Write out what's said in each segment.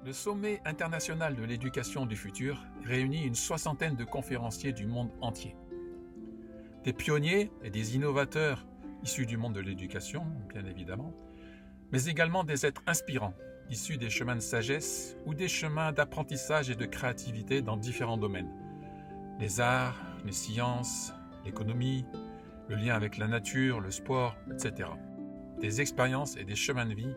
Le Sommet international de l'éducation du futur réunit une soixantaine de conférenciers du monde entier. Des pionniers et des innovateurs issus du monde de l'éducation, bien évidemment, mais également des êtres inspirants, issus des chemins de sagesse ou des chemins d'apprentissage et de créativité dans différents domaines. Les arts, les sciences, l'économie, le lien avec la nature, le sport, etc. Des expériences et des chemins de vie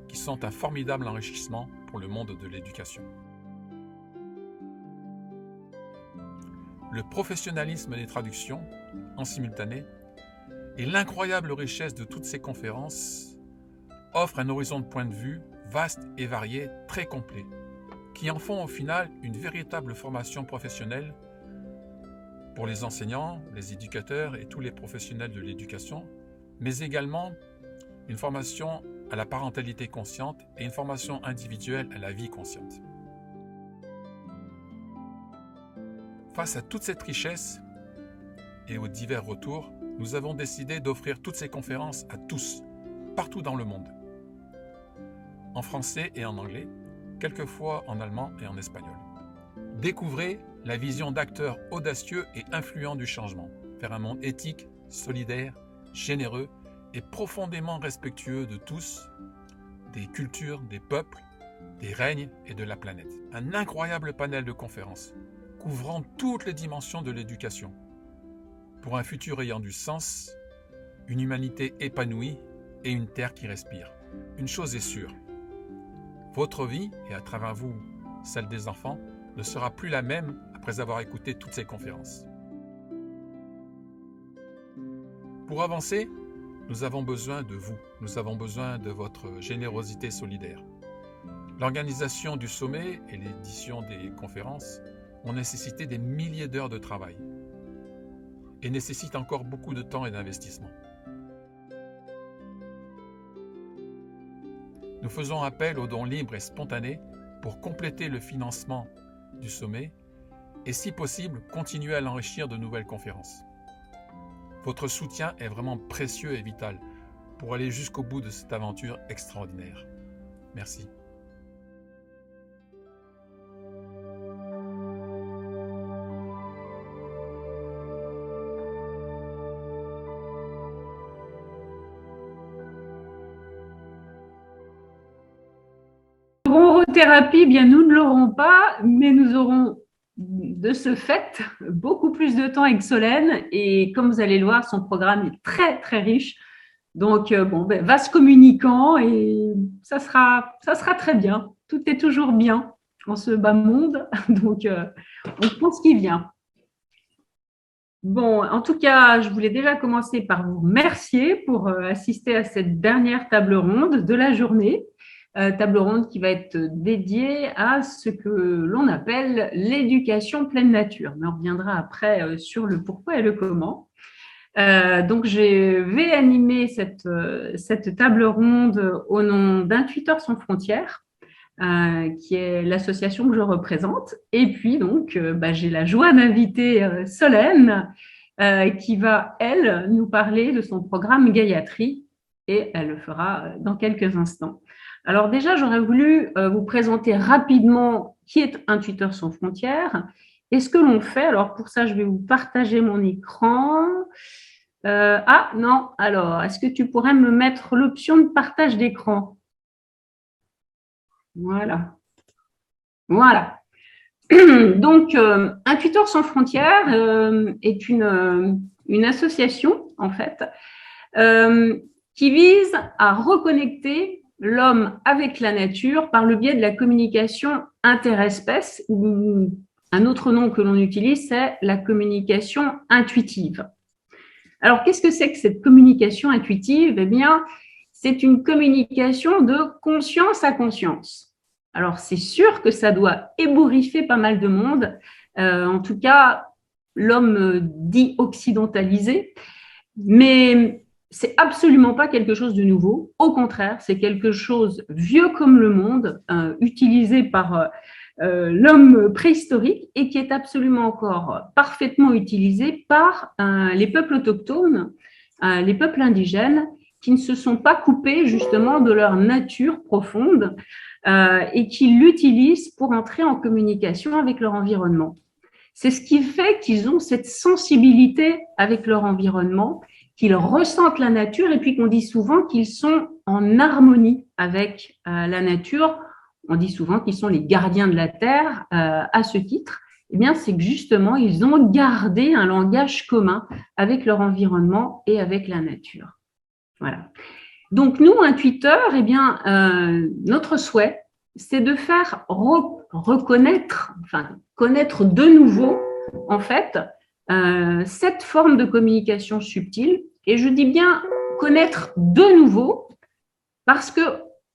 qui sont un formidable enrichissement pour le monde de l'éducation. Le professionnalisme des traductions, en simultané, et l'incroyable richesse de toutes ces conférences offrent un horizon de point de vue vaste et varié, très complet, qui en font au final une véritable formation professionnelle pour les enseignants, les éducateurs et tous les professionnels de l'éducation, mais également une formation à la parentalité consciente et une formation individuelle à la vie consciente. Face à toute cette richesse et aux divers retours, nous avons décidé d'offrir toutes ces conférences à tous, partout dans le monde, en français et en anglais, quelquefois en allemand et en espagnol. Découvrez la vision d'acteurs audacieux et influents du changement, vers un monde éthique, solidaire, généreux et profondément respectueux de tous, des cultures, des peuples, des règnes et de la planète. Un incroyable panel de conférences, couvrant toutes les dimensions de l'éducation, pour un futur ayant du sens, une humanité épanouie et une terre qui respire. Une chose est sûre, votre vie, et à travers vous, celle des enfants, ne sera plus la même après avoir écouté toutes ces conférences. Pour avancer, nous avons besoin de vous, nous avons besoin de votre générosité solidaire. L'organisation du sommet et l'édition des conférences ont nécessité des milliers d'heures de travail et nécessitent encore beaucoup de temps et d'investissement. Nous faisons appel aux dons libres et spontanés pour compléter le financement du sommet et, si possible, continuer à l'enrichir de nouvelles conférences. Votre soutien est vraiment précieux et vital pour aller jusqu'au bout de cette aventure extraordinaire. Merci. Thérapie, bien nous ne l'aurons pas, mais nous aurons de ce fait beaucoup plus de temps avec Solène et comme vous allez le voir, son programme est très très riche. Donc vaste communicant et ça sera très bien. Tout est toujours bien en ce bas monde, donc on prend ce qui vient. Bon, en tout cas, je voulais déjà commencer par vous remercier pour assister à cette dernière table ronde de la journée. Table ronde qui va être dédiée à ce que l'on appelle l'éducation pleine nature. Mais on reviendra après sur le pourquoi et le comment. Donc, je vais animer cette table ronde au nom d'Intuiteurs sans frontières, qui est l'association que je représente. Et puis, donc, j'ai la joie d'inviter Solène, qui va, elle, nous parler de son programme Gayatri, et elle le fera dans quelques instants. Alors déjà, j'aurais voulu vous présenter rapidement qui est Intuiteurs sans frontières et ce que l'on fait. Alors pour ça, je vais vous partager mon écran. Non, alors, est-ce que tu pourrais me mettre l'option de partage d'écran? Voilà. Donc, Intuiteurs sans frontières est une association, en fait, qui vise à reconnecter l'homme avec la nature par le biais de la communication interespèces, ou un autre nom que l'on utilise, c'est la communication intuitive. Alors, qu'est-ce que c'est que cette communication intuitive? Eh bien, c'est une communication de conscience à conscience. Alors, c'est sûr que ça doit ébouriffer pas mal de monde, en tout cas, l'homme dit occidentalisé, mais c'est absolument pas quelque chose de nouveau. Au contraire, c'est quelque chose vieux comme le monde, utilisé par l'homme préhistorique et qui est absolument encore parfaitement utilisé par les peuples autochtones, les peuples indigènes qui ne se sont pas coupés justement de leur nature profonde et qui l'utilisent pour entrer en communication avec leur environnement. C'est ce qui fait qu'ils ont cette sensibilité avec leur environnement, qu'ils ressentent la nature et puis qu'on dit souvent qu'ils sont en harmonie avec la nature. On dit souvent qu'ils sont les gardiens de la terre à ce titre. Eh bien, c'est que justement, ils ont gardé un langage commun avec leur environnement et avec la nature. Voilà. Donc, nous, intuiteurs, eh bien, notre souhait, c'est de faire reconnaître, enfin, connaître de nouveau, en fait, cette forme de communication subtile. Et je dis bien connaître de nouveau, parce que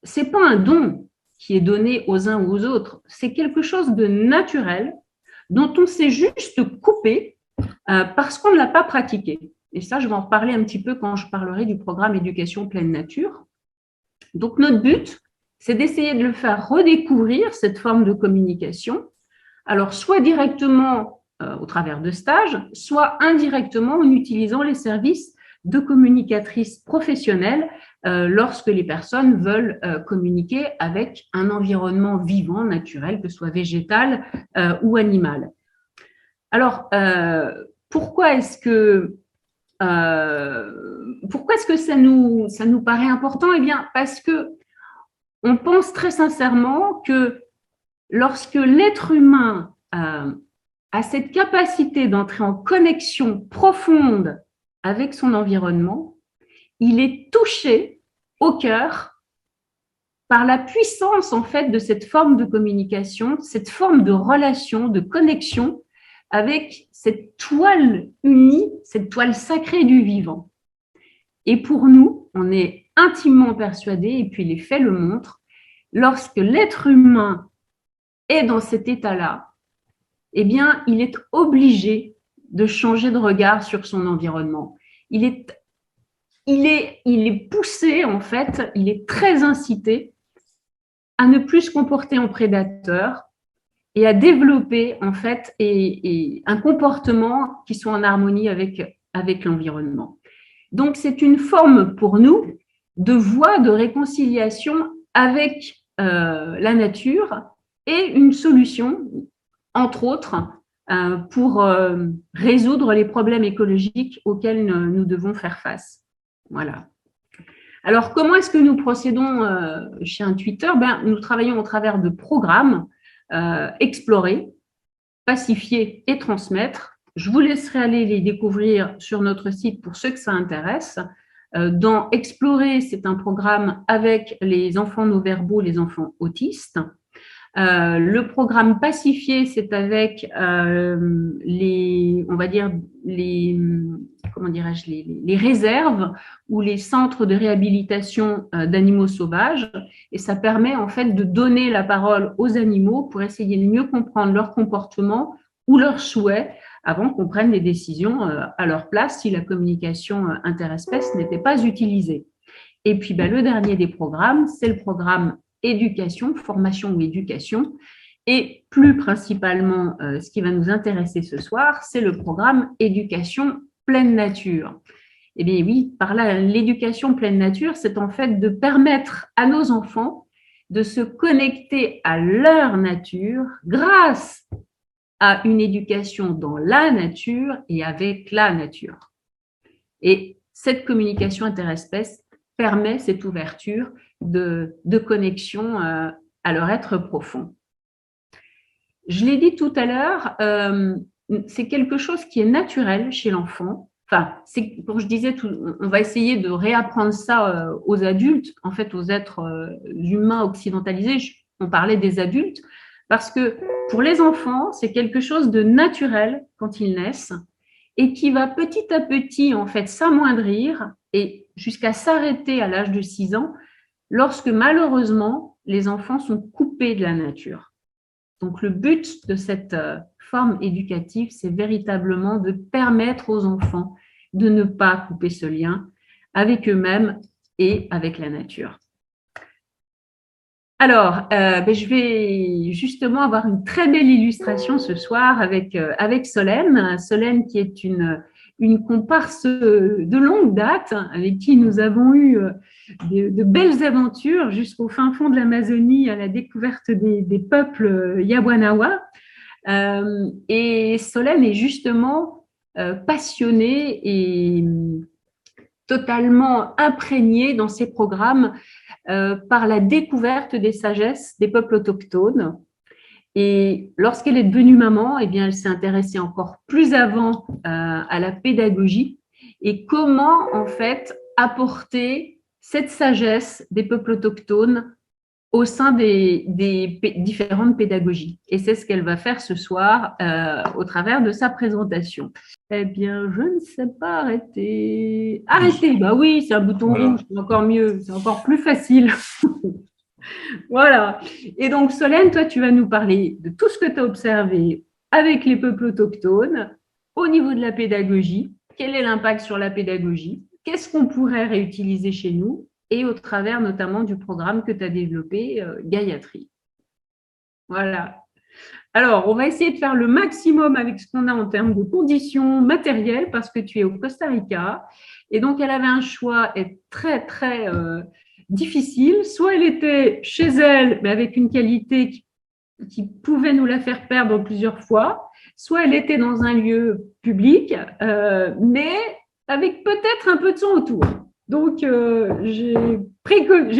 c'est pas un don qui est donné aux uns ou aux autres, c'est quelque chose de naturel dont on s'est juste coupé parce qu'on ne l'a pas pratiqué. Et ça, je vais en reparler un petit peu quand je parlerai du programme Éducation pleine nature. Donc, notre but, c'est d'essayer de le faire redécouvrir, cette forme de communication, alors soit directement au travers de stages, soit indirectement en utilisant les services de communicatrices professionnelles lorsque les personnes veulent communiquer avec un environnement vivant, naturel, que ce soit végétal ou animal. Alors, pourquoi est-ce que ça nous paraît important? Eh bien, parce que on pense très sincèrement que lorsque l'être humain a cette capacité d'entrer en connexion profonde avec son environnement, il est touché au cœur par la puissance en fait de cette forme de communication, cette forme de relation, de connexion avec cette toile unie, cette toile sacrée du vivant. Et pour nous, on est intimement persuadés, et puis les faits le montrent, lorsque l'être humain est dans cet état-là, eh bien, il est obligé de changer de regard sur son environnement. Il est poussé, en fait, il est très incité à ne plus se comporter en prédateur et à développer, en fait, un comportement qui soit en harmonie avec l'environnement. Donc, c'est une forme pour nous de voie de réconciliation avec la nature et une solution, entre autres, pour résoudre les problèmes écologiques auxquels nous devons faire face. Voilà. Alors, comment est-ce que nous procédons chez Intuiteur? Nous travaillons au travers de programmes explorer, pacifier et transmettre. Je vous laisserai aller les découvrir sur notre site pour ceux que ça intéresse. Dans Explorer, c'est un programme avec les enfants non-verbaux, les enfants autistes. Le programme Pacifier, c'est avec les réserves ou les centres de réhabilitation d'animaux sauvages. Et ça permet en fait de donner la parole aux animaux pour essayer de mieux comprendre leur comportement ou leurs souhaits avant qu'on prenne des décisions à leur place si la communication interespèce n'était pas utilisée. Et puis, le dernier des programmes, c'est le programme éducation, formation ou éducation. Et plus principalement, ce qui va nous intéresser ce soir, c'est le programme éducation pleine nature. Eh bien oui, par là, l'éducation pleine nature, c'est en fait de permettre à nos enfants de se connecter à leur nature grâce à une éducation dans la nature et avec la nature. Et cette communication interespèce permet cette ouverture de connexion à leur être profond. Je l'ai dit tout à l'heure, c'est quelque chose qui est naturel chez l'enfant. Enfin, c'est, comme je disais, on va essayer de réapprendre ça aux adultes, en fait, aux êtres humains occidentalisés. On parlait des adultes, parce que pour les enfants, c'est quelque chose de naturel quand ils naissent et qui va petit à petit, en fait, s'amoindrir et jusqu'à s'arrêter à l'âge de 6 ans, lorsque malheureusement, les enfants sont coupés de la nature. Donc, le but de cette forme éducative, c'est véritablement de permettre aux enfants de ne pas couper ce lien avec eux-mêmes et avec la nature. Alors, je vais justement avoir une très belle illustration ce soir avec Solène. Solène qui est une une comparse de longue date, avec qui nous avons eu de belles aventures jusqu'au fin fond de l'Amazonie à la découverte des peuples Yawanawa. Et Solène est justement passionnée et totalement imprégnée dans ses programmes par la découverte des sagesses des peuples autochtones. Et lorsqu'elle est devenue maman, eh bien, elle s'est intéressée encore plus avant à la pédagogie et comment, en fait, apporter cette sagesse des peuples autochtones au sein des différentes pédagogies. Et c'est ce qu'elle va faire ce soir au travers de sa présentation. Eh bien, je ne sais pas arrêter. Arrêter, bah oui, c'est un bouton rouge, c'est encore mieux, c'est encore plus facile. Voilà. Et donc, Solène, toi, tu vas nous parler de tout ce que tu as observé avec les peuples autochtones au niveau de la pédagogie. Quel est l'impact sur la pédagogie? Qu'est-ce qu'on pourrait réutiliser chez nous? Et au travers notamment du programme que tu as développé, Gayatri. Voilà. Alors, on va essayer de faire le maximum avec ce qu'on a en termes de conditions matérielles parce que tu es au Costa Rica. Et donc, elle avait un choix très, très difficile. Soit elle était chez elle, mais avec une qualité qui pouvait nous la faire perdre plusieurs fois, soit elle était dans un lieu public, mais avec peut-être un peu de son autour. Donc, j'ai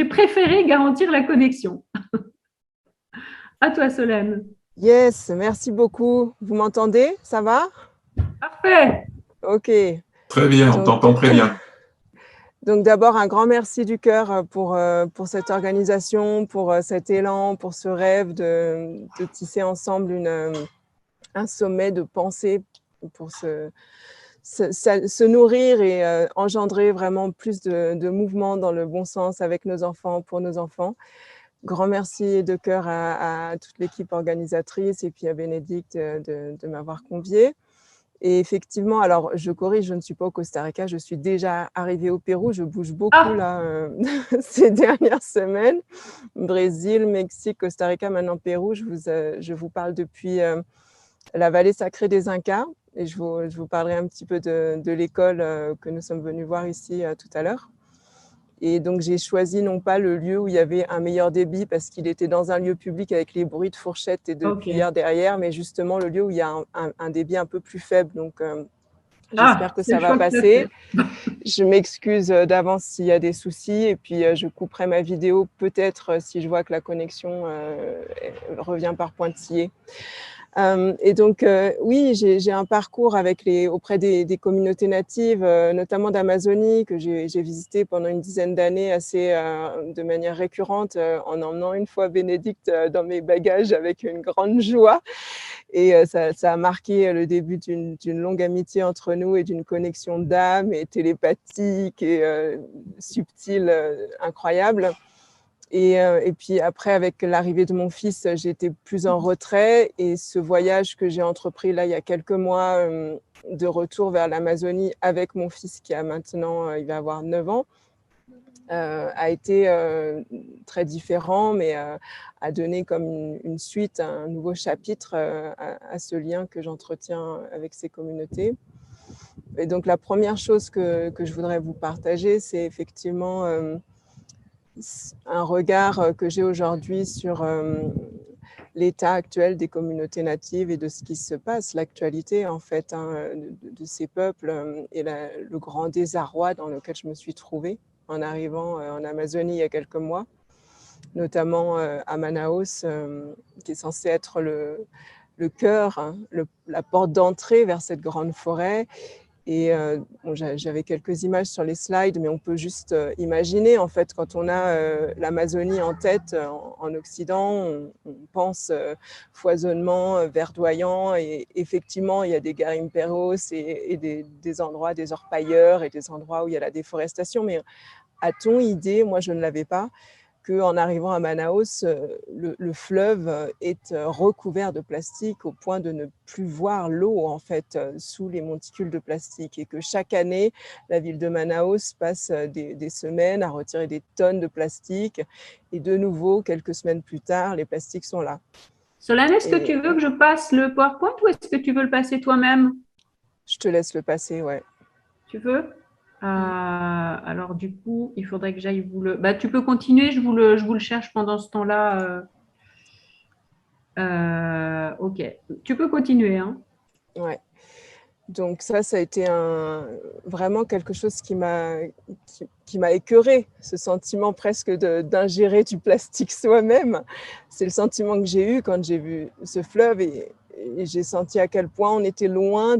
préféré garantir la connexion. À toi, Solène. Yes, merci beaucoup. Vous m'entendez? Ça va? Parfait. Ok. Très bien, on t'entend très bien. Donc d'abord, un grand merci du cœur pour cette organisation, pour cet élan, pour ce rêve de tisser ensemble un sommet de pensée pour se nourrir et engendrer vraiment plus de mouvements dans le bon sens avec nos enfants, pour nos enfants. Grand merci de cœur à toute l'équipe organisatrice et puis à Bénédicte de m'avoir conviée. Et effectivement, alors je corrige, je ne suis pas au Costa Rica, je suis déjà arrivée au Pérou, je bouge beaucoup là ces dernières semaines. Brésil, Mexique, Costa Rica, maintenant Pérou. Je vous parle depuis la vallée sacrée des Incas et je vous parlerai un petit peu de l'école que nous sommes venus voir ici tout à l'heure. Et donc, j'ai choisi non pas le lieu où il y avait un meilleur débit parce qu'il était dans un lieu public avec les bruits de fourchettes et de cuillères derrière, mais justement le lieu où il y a un débit un peu plus faible. Donc, j'espère que ça va passer. Je m'excuse d'avance s'il y a des soucis et puis je couperai ma vidéo peut-être si je vois que la connexion revient par pointillés. Et donc, oui, j'ai un parcours auprès des communautés natives, notamment d'Amazonie, que j'ai visité pendant une dizaine d'années de manière récurrente, en emmenant une fois Bénédicte dans mes bagages avec une grande joie. Et ça a marqué le début d'une longue amitié entre nous et d'une connexion d'âme et télépathique et subtile, incroyable. Et puis après, avec l'arrivée de mon fils, j'ai été plus en retrait. Et ce voyage que j'ai entrepris là, il y a quelques mois, de retour vers l'Amazonie avec mon fils qui a maintenant, il va avoir 9 ans, a été très différent, mais a donné comme une suite, un nouveau chapitre à ce lien que j'entretiens avec ces communautés. Et donc, la première chose que je voudrais vous partager, c'est effectivement un regard que j'ai aujourd'hui sur l'état actuel des communautés natives et de ce qui se passe, l'actualité en fait de ces peuples et le grand désarroi dans lequel je me suis trouvée en arrivant en Amazonie il y a quelques mois, notamment à Manaus, qui est censé être le cœur, la porte d'entrée vers cette grande forêt. Et bon, j'avais quelques images sur les slides, mais on peut juste imaginer, en fait, quand on a l'Amazonie en tête en Occident, on pense foisonnement, verdoyant, et effectivement, il y a des garimperos et des endroits, des orpailleurs et des endroits où il y a la déforestation. Mais a-t-on idée, moi je ne l'avais pas, qu'en arrivant à Manaus, le fleuve est recouvert de plastique au point de ne plus voir l'eau en fait sous les monticules de plastique, et que chaque année, la ville de Manaus passe des semaines à retirer des tonnes de plastique, et de nouveau, quelques semaines plus tard, les plastiques sont là. Solène, est-ce que tu veux que je passe le PowerPoint ou est-ce que tu veux le passer toi-même? Je te laisse le passer, ouais. Tu veux? Alors du coup, il faudrait que j'aille vous le... Bah, tu peux continuer, je vous le cherche pendant ce temps-là. Ok, tu peux continuer, hein. Ouais. Donc ça a été vraiment quelque chose qui m'a écœurée, ce sentiment presque d'ingérer du plastique soi-même. C'est le sentiment que j'ai eu quand j'ai vu ce fleuve et j'ai senti à quel point on était loin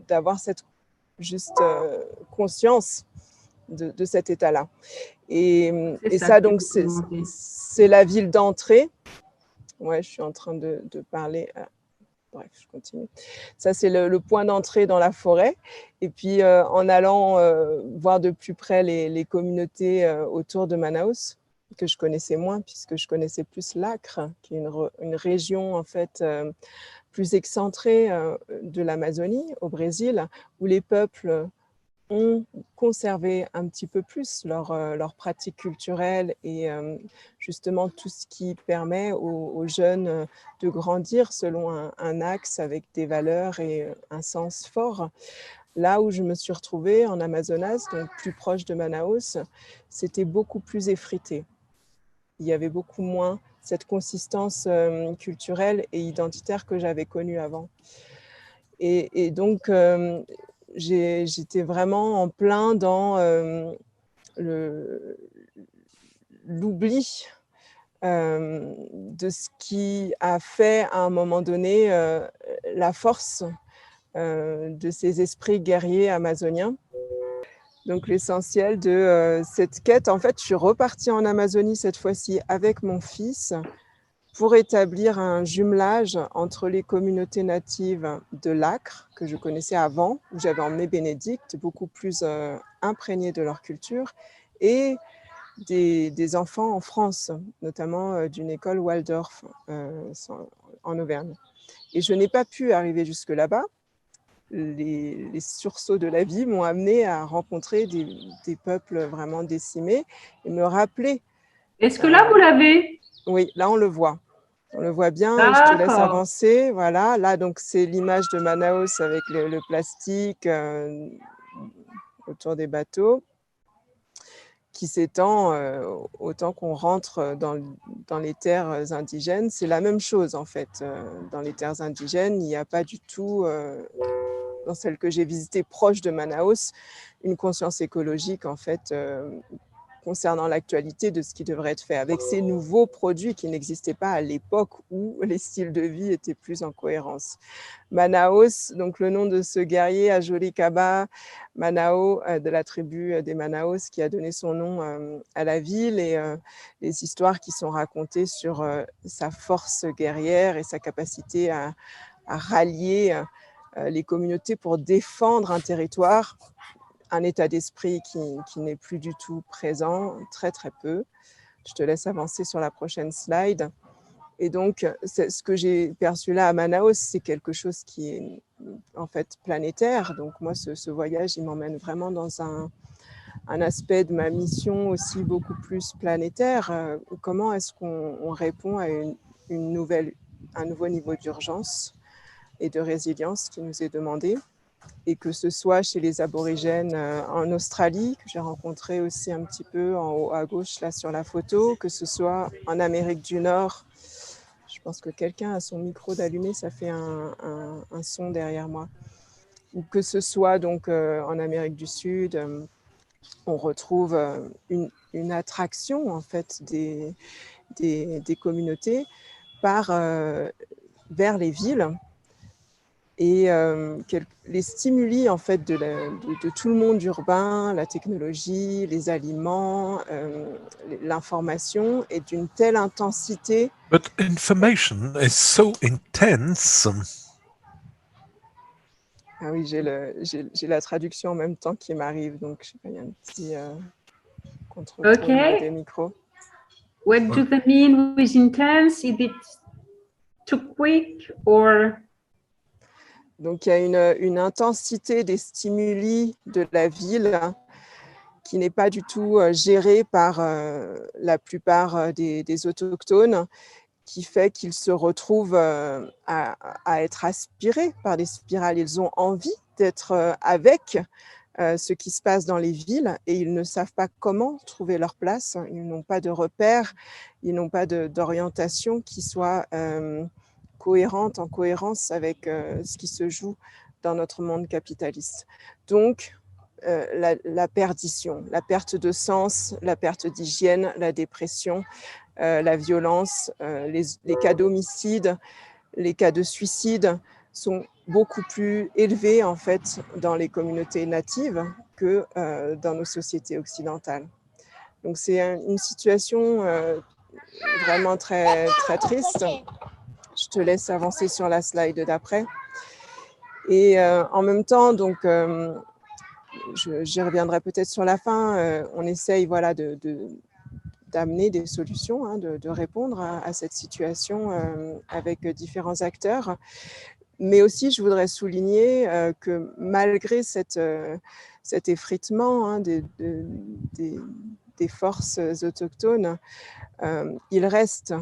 d'avoir cette juste conscience de cet état-là. Et ça, donc, c'est la ville d'entrée. Ouais, je suis en train de parler... Bref, je continue. Ça, c'est le point d'entrée dans la forêt. Et puis, en allant voir de plus près les communautés autour de Manaus, que je connaissais moins, puisque je connaissais plus l'Acre, qui est une région, en fait, plus excentrée de l'Amazonie, au Brésil, où les peuples ont conservé un petit peu plus leurs pratiques culturelles et justement tout ce qui permet aux jeunes de grandir selon un axe avec des valeurs et un sens fort. Là où je me suis retrouvée en Amazonas, donc plus proche de Manaus, c'était beaucoup plus effrité. Il y avait beaucoup moins cette consistance culturelle et identitaire que j'avais connue avant. Et donc, j'étais vraiment en plein dans l'oubli de ce qui a fait à un moment donné la force de ces esprits guerriers amazoniens. Donc l'essentiel de cette quête, en fait, je suis repartie en Amazonie cette fois-ci avec mon fils pour établir un jumelage entre les communautés natives de l'Acre, que je connaissais avant, où j'avais emmené Bénédicte, beaucoup plus imprégnée de leur culture, et des enfants en France, notamment d'une école Waldorf en Auvergne. Et je n'ai pas pu arriver jusque là-bas. Les sursauts de la vie m'ont amené à rencontrer des peuples vraiment décimés et me rappeler. Est-ce que là, vous l'avez? Oui, là, on le voit. On le voit bien, et je te laisse avancer. Voilà, là, donc, c'est l'image de Manaus avec le plastique autour des bateaux qui s'étend autant qu'on rentre dans les terres indigènes. C'est la même chose, en fait. Dans les terres indigènes, il n'y a pas du tout, dans celle que j'ai visitée proche de Manaus, une conscience écologique, en fait, concernant l'actualité de ce qui devrait être fait avec ces nouveaux produits qui n'existaient pas à l'époque où les styles de vie étaient plus en cohérence. Manaus, donc le nom de ce guerrier Ajolikaba Manao de la tribu des Manaus qui a donné son nom à la ville et les histoires qui sont racontées sur sa force guerrière et sa capacité à rallier les communautés pour défendre un territoire, un état d'esprit qui n'est plus du tout présent, très très peu. Je te laisse avancer sur la prochaine slide. Et donc, ce que j'ai perçu là à Manaus, c'est quelque chose qui est en fait planétaire. Donc moi, ce voyage, il m'emmène vraiment dans un aspect de ma mission aussi beaucoup plus planétaire. Comment est-ce qu'on répond à un nouveau niveau d'urgence et de résilience qui nous est demandé? Et que ce soit chez les aborigènes en Australie, que j'ai rencontré aussi un petit peu en haut à gauche là sur la photo, que ce soit en Amérique du Nord. Je pense que quelqu'un a son micro d'allumé, ça fait un son derrière moi. Ou que ce soit donc en Amérique du Sud, on retrouve une attraction en fait des communautés vers les villes. Et les stimuli en fait de tout le monde urbain, la technologie, les aliments, l'information est d'une telle intensité. But information is so intense. Ah oui, j'ai la traduction en même temps qui m'arrive, donc je sais pas, il y a un petit contrôle des micros. What do they mean with intense? Is it too quick or? Donc, il y a une intensité des stimuli de la ville qui n'est pas du tout gérée par la plupart des autochtones, qui fait qu'ils se retrouvent à être aspirés par des spirales. Ils ont envie d'être avec ce qui se passe dans les villes et ils ne savent pas comment trouver leur place. Ils n'ont pas de repères, ils n'ont pas d'orientation qui soit cohérente, en cohérence avec ce qui se joue dans notre monde capitaliste. Donc, la perdition, la perte de sens, la perte d'hygiène, la dépression, la violence, les cas d'homicide, les cas de suicide sont beaucoup plus élevés en fait dans les communautés natives que dans nos sociétés occidentales. Donc c'est une situation vraiment très, très triste. Je te laisse avancer sur la slide d'après. Et en même temps, donc, j'y reviendrai peut-être sur la fin, on essaye voilà, d'amener des solutions, hein, de répondre à cette situation avec différents acteurs. Mais aussi, je voudrais souligner que malgré cet effritement hein, des forces autochtones, il reste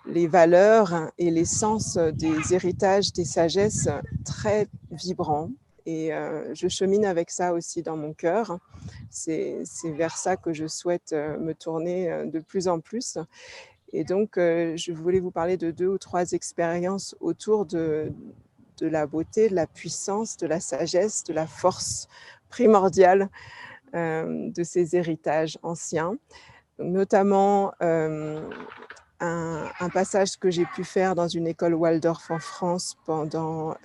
les valeurs et l'essence des héritages, des sagesses très vibrants. Et je chemine avec ça aussi dans mon cœur. C'est vers ça que je souhaite me tourner de plus en plus. Et donc, je voulais vous parler de 2 ou 3 expériences autour de la beauté, de la puissance, de la sagesse, de la force primordiale de ces héritages anciens. Donc, notamment, un passage que j'ai pu faire dans une école Waldorf en France pendant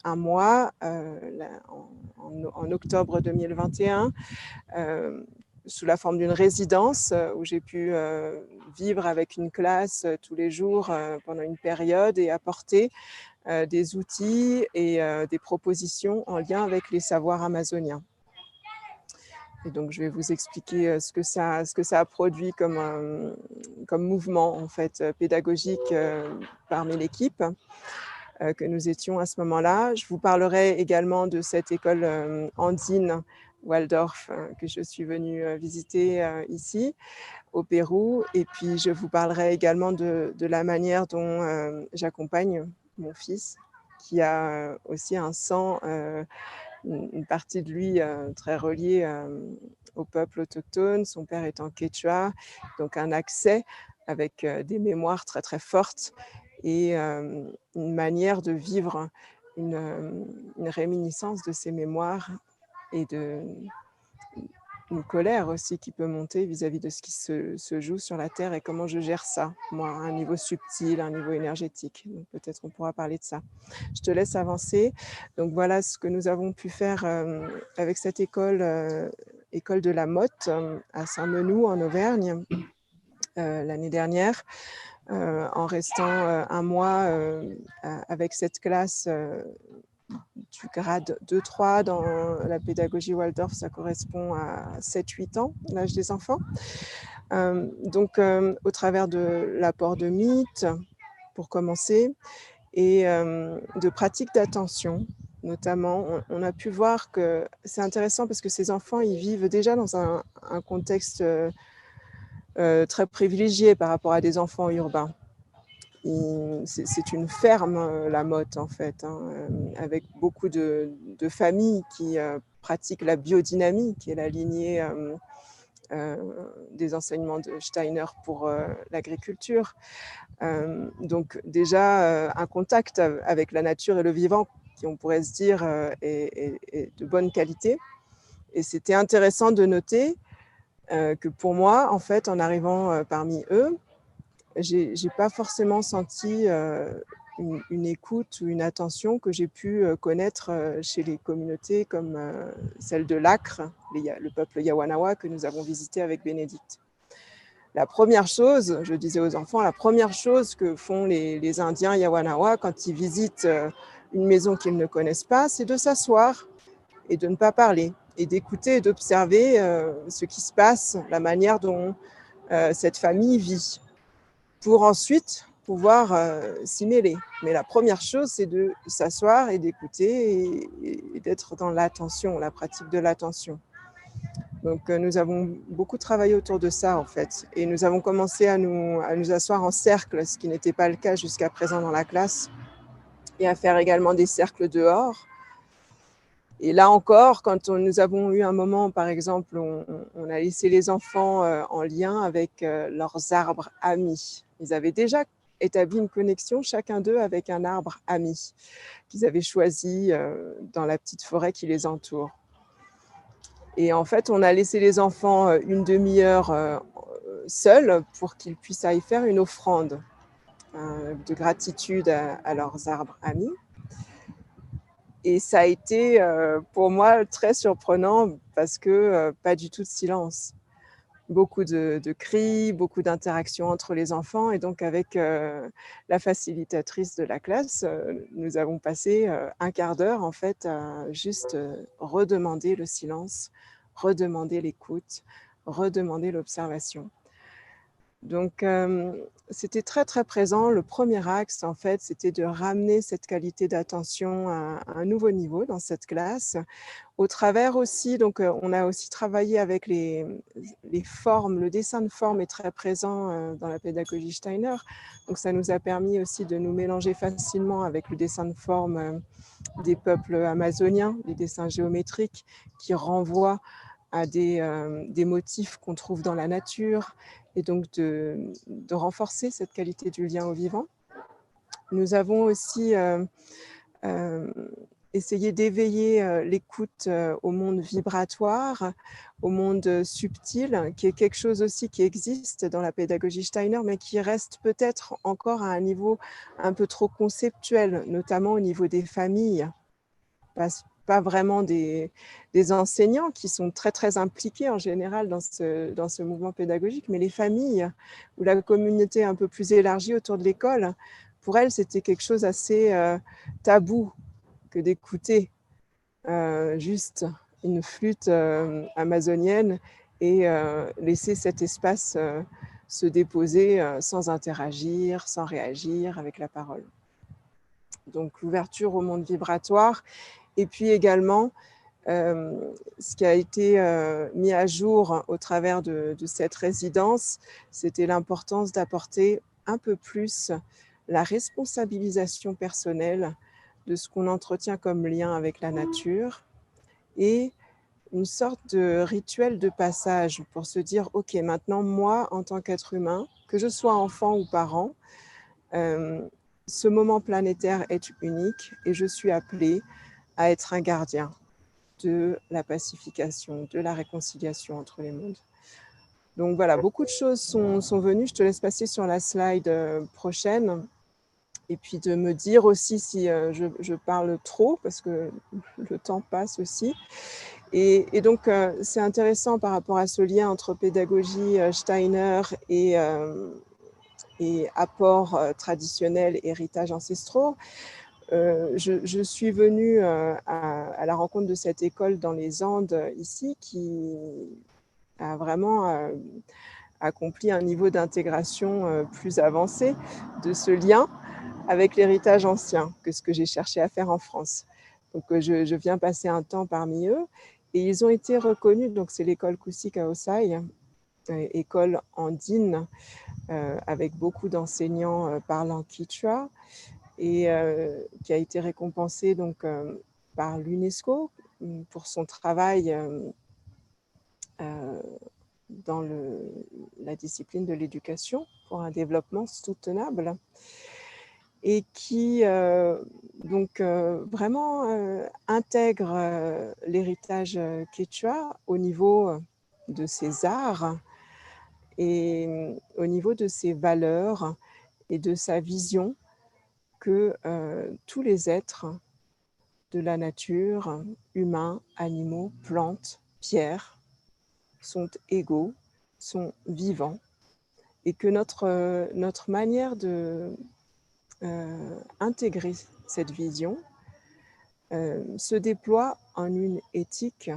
un mois, en octobre 2021, sous la forme d'une résidence où j'ai pu vivre avec une classe tous les jours pendant une période et apporter des outils et des propositions en lien avec les savoirs amazoniens. Et donc, je vais vous expliquer ce que ça a produit comme mouvement en fait, pédagogique parmi l'équipe que nous étions à ce moment-là. Je vous parlerai également de cette école andine Waldorf que je suis venue visiter ici au Pérou. Et puis, je vous parlerai également de la manière dont j'accompagne mon fils qui a aussi un sang, une partie de lui très reliée au peuple autochtone, son père étant quechua, donc un accès avec des mémoires très très fortes et une manière de vivre une réminiscence de ces mémoires et une colère aussi qui peut monter vis-à-vis de ce qui se joue sur la Terre et comment je gère ça, moi, à un niveau subtil, à un niveau énergétique. Donc, peut-être on pourra parler de ça. Je te laisse avancer. Donc, voilà ce que nous avons pu faire avec cette école de la Motte à Saint-Menou, en Auvergne, l'année dernière, en restant un mois avec cette classe du grade 2-3 dans la pédagogie Waldorf, ça correspond à 7-8 ans, l'âge des enfants. Donc, au travers de l'apport de mythes, pour commencer, et de pratiques d'attention, notamment, on a pu voir que c'est intéressant parce que ces enfants, ils vivent déjà dans un contexte très privilégié par rapport à des enfants urbains. C'est une ferme, la Motte, en fait, hein, avec beaucoup de familles qui pratiquent la biodynamie, qui est la lignée des enseignements de Steiner pour l'agriculture. Donc déjà, un contact avec la nature et le vivant, qui on pourrait se dire est de bonne qualité. Et c'était intéressant de noter que pour moi, en fait, en arrivant parmi eux, j'ai pas forcément senti une écoute ou une attention que j'ai pu connaître chez les communautés comme celle de l'Acre, le peuple Yawanawa que nous avons visité avec Bénédicte. La première chose, je disais aux enfants, la première chose que font les Indiens Yawanawa quand ils visitent une maison qu'ils ne connaissent pas, c'est de s'asseoir et de ne pas parler et d'écouter et d'observer ce qui se passe, la manière dont cette famille vit, pour ensuite pouvoir s'y mêler. Mais la première chose, c'est de s'asseoir et d'écouter et d'être dans l'attention, la pratique de l'attention. Donc, nous avons beaucoup travaillé autour de ça, en fait. Et nous avons commencé à nous asseoir en cercle, ce qui n'était pas le cas jusqu'à présent dans la classe, et à faire également des cercles dehors. Et là encore, quand nous avons eu un moment, par exemple, on a laissé les enfants en lien avec leurs arbres amis. Ils avaient déjà établi une connexion, chacun d'eux, avec un arbre ami qu'ils avaient choisi dans la petite forêt qui les entoure. Et en fait, on a laissé les enfants une demi-heure seuls pour qu'ils puissent aller faire une offrande de gratitude à leurs arbres amis. Et ça a été pour moi très surprenant parce que pas du tout de silence. Beaucoup de cris, beaucoup d'interactions entre les enfants. Et donc avec la facilitatrice de la classe, nous avons passé un quart d'heure en fait à juste redemander le silence, redemander l'écoute, redemander l'observation. Donc, c'était très, très présent. Le premier axe, en fait, c'était de ramener cette qualité d'attention à un nouveau niveau dans cette classe. Au travers aussi, donc, on a aussi travaillé avec les formes. Le dessin de forme est très présent dans la pédagogie Steiner. Donc, ça nous a permis aussi de nous mélanger facilement avec le dessin de forme des peuples amazoniens, les dessins géométriques qui renvoient à des motifs qu'on trouve dans la nature, et donc de renforcer cette qualité du lien au vivant. Nous avons aussi essayé d'éveiller l'écoute au monde vibratoire, au monde subtil, qui est quelque chose aussi qui existe dans la pédagogie Steiner, mais qui reste peut-être encore à un niveau un peu trop conceptuel, notamment au niveau des familles. Pas vraiment des enseignants qui sont très, très impliqués en général dans ce mouvement pédagogique, mais les familles ou la communauté un peu plus élargie autour de l'école, pour elles, c'était quelque chose assez tabou que d'écouter juste une flûte amazonienne et laisser cet espace se déposer sans interagir, sans réagir avec la parole. Donc l'ouverture au monde vibratoire. Et puis également, ce qui a été mis à jour au travers de cette résidence, c'était l'importance d'apporter un peu plus la responsabilisation personnelle de ce qu'on entretient comme lien avec la nature et une sorte de rituel de passage pour se dire, OK, maintenant, moi, en tant qu'être humain, que je sois enfant ou parent, ce moment planétaire est unique et je suis appelée à être un gardien de la pacification, de la réconciliation entre les mondes. Donc voilà, beaucoup de choses sont venues. Je te laisse passer sur la slide prochaine. Et puis de me dire aussi si je parle trop, parce que le temps passe aussi. Et donc, c'est intéressant par rapport à ce lien entre pédagogie Steiner et apports traditionnels, héritages ancestraux. Je suis venue à la rencontre de cette école dans les Andes ici qui a vraiment accompli un niveau d'intégration plus avancé de ce lien avec l'héritage ancien que ce que j'ai cherché à faire en France. Donc je viens passer un temps parmi eux et ils ont été reconnus, donc c'est l'école Kusika Osai, école andine avec beaucoup d'enseignants parlant Quechua, et qui a été récompensée donc, par l'UNESCO pour son travail dans la discipline de l'éducation pour un développement soutenable et qui donc vraiment intègre l'héritage quechua au niveau de ses arts et au niveau de ses valeurs et de sa vision que tous les êtres de la nature, humains, animaux, plantes, pierres, sont égaux, sont vivants, et que notre manière de intégrer cette vision se déploie en une éthique,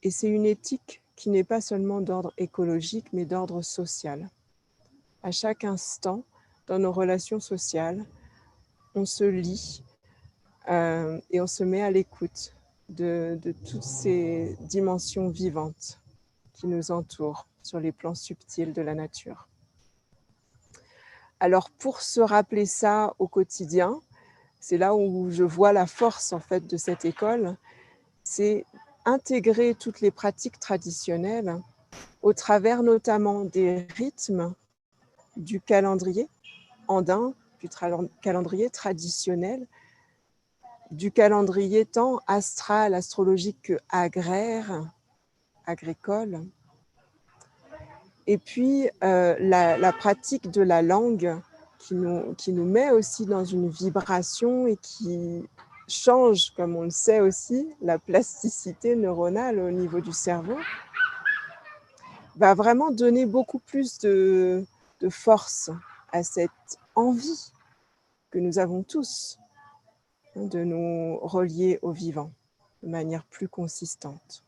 et c'est une éthique qui n'est pas seulement d'ordre écologique, mais d'ordre social. À chaque instant, dans nos relations sociales, on se lie et on se met à l'écoute de toutes ces dimensions vivantes qui nous entourent sur les plans subtils de la nature. Alors pour se rappeler ça au quotidien, c'est là où je vois la force en fait de cette école, c'est intégrer toutes les pratiques traditionnelles au travers notamment des rythmes du calendrier andin, du calendrier traditionnel, du calendrier tant astral, astrologique que agraire, agricole. Et puis la pratique de la langue qui nous met aussi dans une vibration et qui change, comme on le sait aussi, la plasticité neuronale au niveau du cerveau, va vraiment donner beaucoup plus de force à cette envie que nous avons tous de nous relier au vivant de manière plus consistante.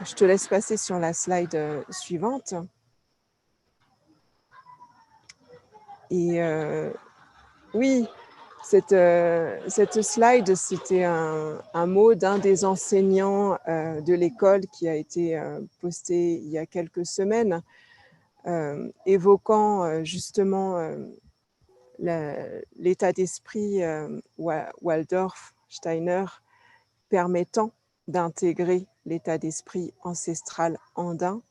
Je te laisse passer sur la slide suivante. Et oui, cette slide, c'était un mot d'un des enseignants de l'école qui a été posté il y a quelques semaines, évoquant justement l'état d'esprit Waldorf, Steiner, permettant d'intégrer l'état d'esprit ancestral andin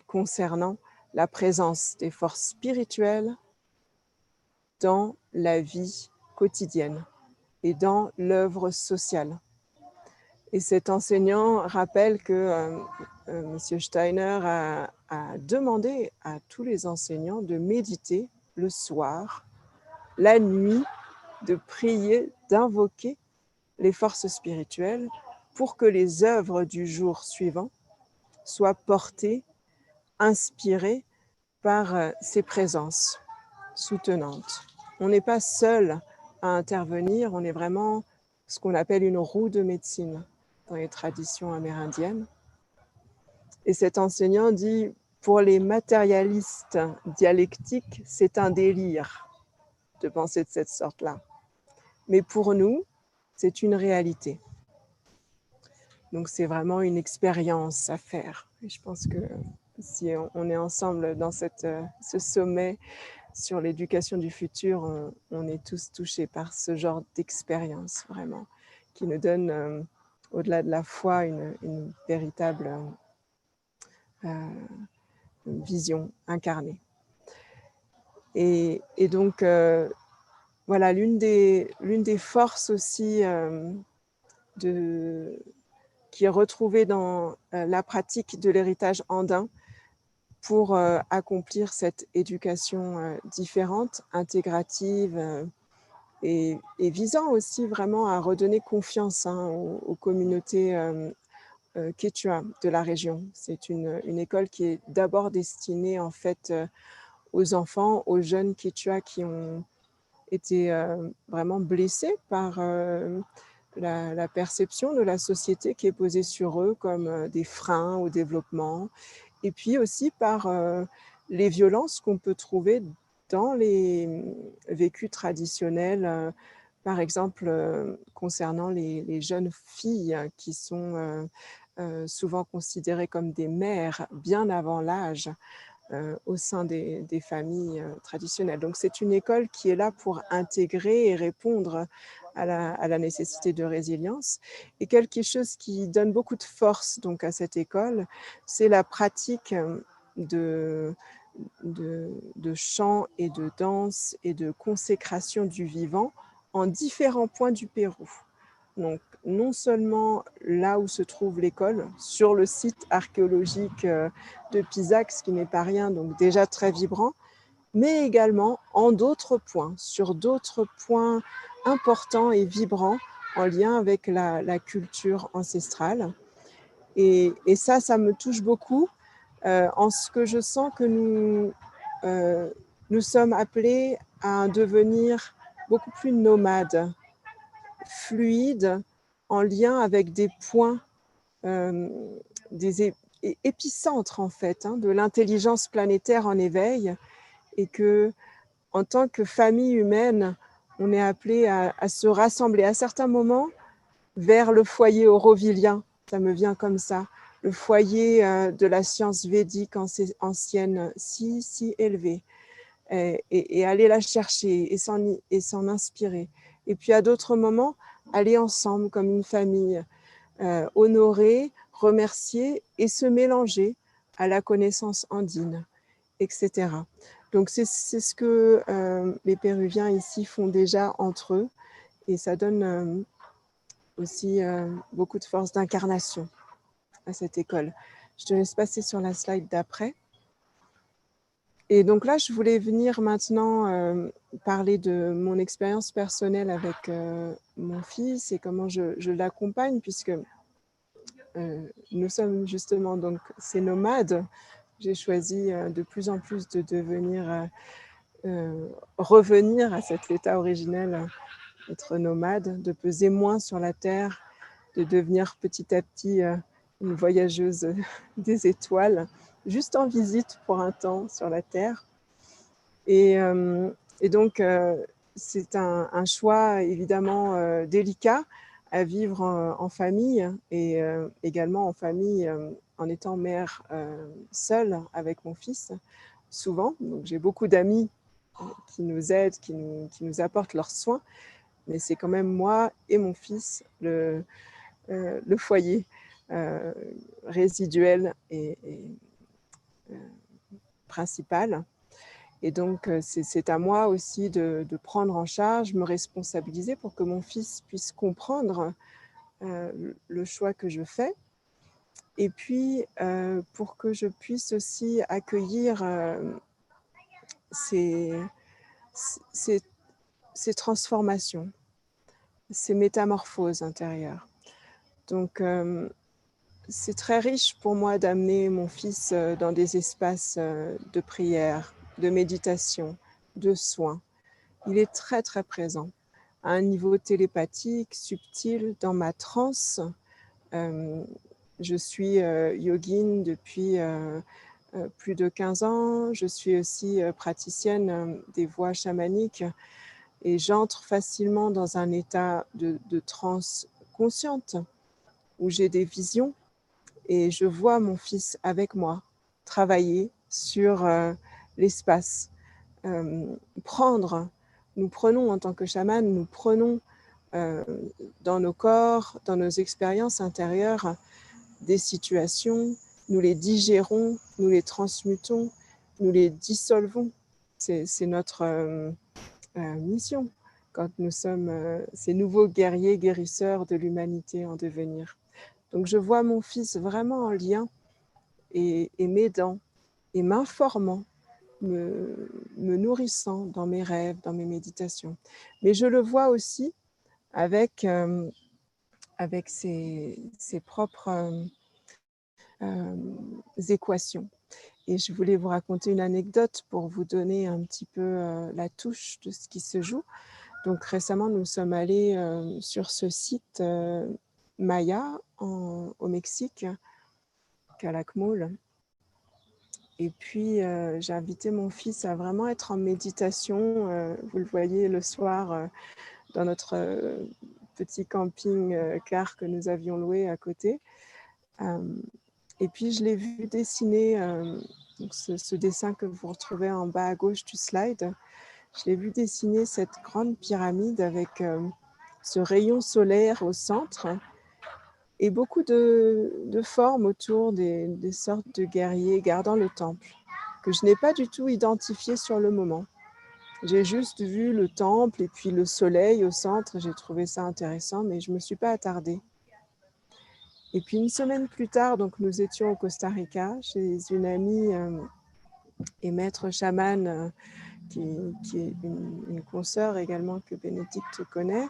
concernant la présence des forces spirituelles dans la vie quotidienne et dans l'œuvre sociale. Et cet enseignant rappelle que M. Steiner a demandé à tous les enseignants de méditer le soir, la nuit, de prier, d'invoquer les forces spirituelles pour que les œuvres du jour suivant soient portées, inspirées par ces présences soutenantes. On n'est pas seul à intervenir, on est vraiment ce qu'on appelle une roue de médecine dans les traditions amérindiennes. Et cet enseignant dit, pour les matérialistes dialectiques, c'est un délire de penser de cette sorte-là. Mais pour nous, c'est une réalité. Donc c'est vraiment une expérience à faire. Et je pense que si on est ensemble dans ce sommet sur l'éducation du futur, on est tous touchés par ce genre d'expérience, vraiment, qui nous donne, au-delà de la foi, une véritable vision incarnée. Et donc, voilà, l'une des forces aussi qui est retrouvée dans la pratique de l'héritage andin pour accomplir cette éducation différente, intégrative et visant aussi vraiment à redonner confiance aux communautés quechua de la région. C'est une école qui est d'abord destinée en fait aux enfants, aux jeunes quechua qui ont été vraiment blessés par la perception de la société qui est posée sur eux comme des freins au développement, et puis aussi par les violences qu'on peut trouver dans les vécus traditionnels, par exemple concernant les jeunes filles qui sont souvent considérées comme des mères bien avant l'âge au sein des familles traditionnelles. Donc c'est une école qui est là pour intégrer et répondre à la nécessité de résilience. Et quelque chose qui donne beaucoup de force donc, à cette école, c'est la pratique de chant et de danse et de consécration du vivant en différents points du Pérou. Donc, non seulement là où se trouve l'école, sur le site archéologique de Pisac, ce qui n'est pas rien, donc déjà très vibrant, mais également en d'autres points, sur d'autres points importants et vibrants en lien avec la culture ancestrale. Et ça me touche beaucoup en ce que je sens que nous sommes appelés à un devenir beaucoup plus nomade, fluide, en lien avec des points, des épicentres en fait, de l'intelligence planétaire en éveil, et que en tant que famille humaine, on est appelé à se rassembler à certains moments vers le foyer aurovillien. Ça me vient comme ça. Le foyer de la science védique ancienne, si élevée. Et aller la chercher et s'en inspirer. Et puis à d'autres moments, aller ensemble comme une famille, honorer, remercier et se mélanger à la connaissance andine, etc. Donc c'est ce que les Péruviens ici font déjà entre eux, et ça donne aussi beaucoup de force d'incarnation à cette école. Je te laisse passer sur la slide d'après. Et donc là, je voulais venir maintenant parler de mon expérience personnelle avec mon fils et comment je l'accompagne, puisque nous sommes justement donc ces nomades. J'ai choisi de plus en plus de devenir, revenir à cet état originel, être nomade, de peser moins sur la terre, de devenir petit à petit une voyageuse des étoiles, juste en visite pour un temps sur la terre. Et donc, c'est un choix évidemment délicat à vivre en famille et également en famille en étant mère seule avec mon fils, souvent. Donc, j'ai beaucoup d'amis qui nous aident, qui nous apportent leurs soins, mais c'est quand même moi et mon fils le foyer résiduel et principal. Et donc, c'est à moi aussi de prendre en charge, me responsabiliser pour que mon fils puisse comprendre le choix que je fais. Et puis, pour que je puisse aussi accueillir ces transformations, ces métamorphoses intérieures. Donc, c'est très riche pour moi d'amener mon fils dans des espaces de prière, de méditation, de soins. Il est très, très présent à un niveau télépathique, subtil, dans ma transe. Je suis yogine depuis plus de 15 ans. Je suis aussi praticienne des voies chamaniques et j'entre facilement dans un état de transe consciente où j'ai des visions et je vois mon fils avec moi travailler sur l'espace. Nous prenons en tant que chaman, nous prenons dans nos corps, dans nos expériences intérieures, des situations, nous les digérons, nous les transmutons, nous les dissolvons. C'est notre mission quand nous sommes ces nouveaux guerriers, guérisseurs de l'humanité en devenir. Donc je vois mon fils vraiment en lien et m'aidant et m'informant, me nourrissant dans mes rêves, dans mes méditations. Mais je le vois aussi avec ses propres équations. Et je voulais vous raconter une anecdote pour vous donner un petit peu la touche de ce qui se joue. Donc récemment, nous sommes allés sur ce site Maya au Mexique, Calakmul. Et puis, j'ai invité mon fils à vraiment être en méditation. Vous le voyez le soir dans notre petit camping-car que nous avions loué à côté. Et puis, je l'ai vu dessiner donc ce dessin que vous retrouvez en bas à gauche du slide. Je l'ai vu dessiner cette grande pyramide avec ce rayon solaire au centre et beaucoup de formes autour des sortes de guerriers gardant le temple, que je n'ai pas du tout identifié sur le moment. J'ai juste vu le temple et puis le soleil au centre. J'ai trouvé ça intéressant, mais je ne me suis pas attardée. Et puis une semaine plus tard, donc nous étions au Costa Rica chez une amie et maître chamane qui est une consoeur également que Bénédicte connaît,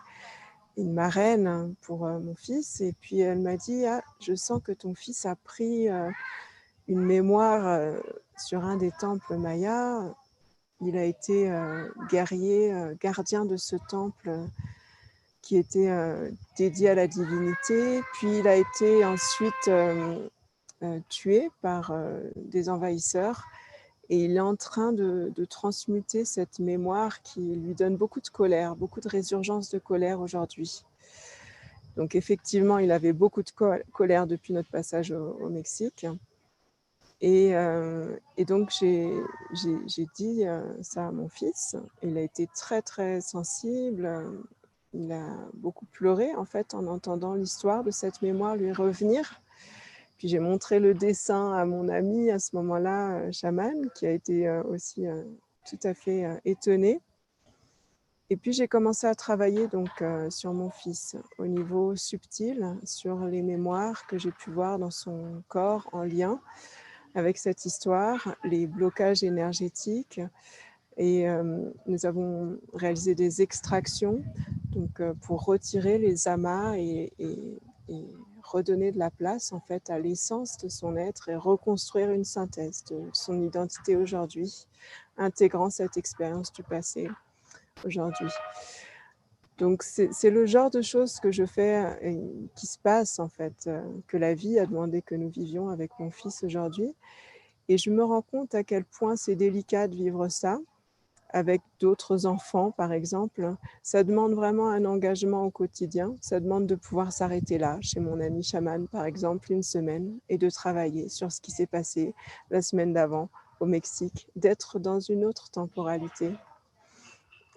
une marraine pour mon fils. Et puis elle m'a dit « je sens que ton fils a pris une mémoire sur un des temples mayas. Il a été guerrier, gardien de ce temple qui était dédié à la divinité. Puis il a été ensuite tué par des envahisseurs. Et il est en train de transmuter cette mémoire qui lui donne beaucoup de colère, beaucoup de résurgence de colère aujourd'hui. Donc effectivement, il avait beaucoup de colère depuis notre passage au Mexique. Et donc, j'ai dit ça à mon fils. Il a été très, très sensible. Il a beaucoup pleuré, en fait, en entendant l'histoire de cette mémoire lui revenir. Puis, j'ai montré le dessin à mon ami à ce moment-là, chaman, qui a été aussi tout à fait étonné. Et puis, j'ai commencé à travailler donc, sur mon fils au niveau subtil, sur les mémoires que j'ai pu voir dans son corps en lien avec cette histoire, les blocages énergétiques. Et nous avons réalisé des extractions donc, pour retirer les amas et redonner de la place en fait, à l'essence de son être et reconstruire une synthèse de son identité aujourd'hui, intégrant cette expérience du passé aujourd'hui. Donc, c'est le genre de choses que je fais et qui se passe, en fait, que la vie a demandé que nous vivions avec mon fils aujourd'hui. Et je me rends compte à quel point c'est délicat de vivre ça avec d'autres enfants, par exemple. Ça demande vraiment un engagement au quotidien. Ça demande de pouvoir s'arrêter là, chez mon ami chaman, par exemple, une semaine, et de travailler sur ce qui s'est passé la semaine d'avant au Mexique, d'être dans une autre temporalité.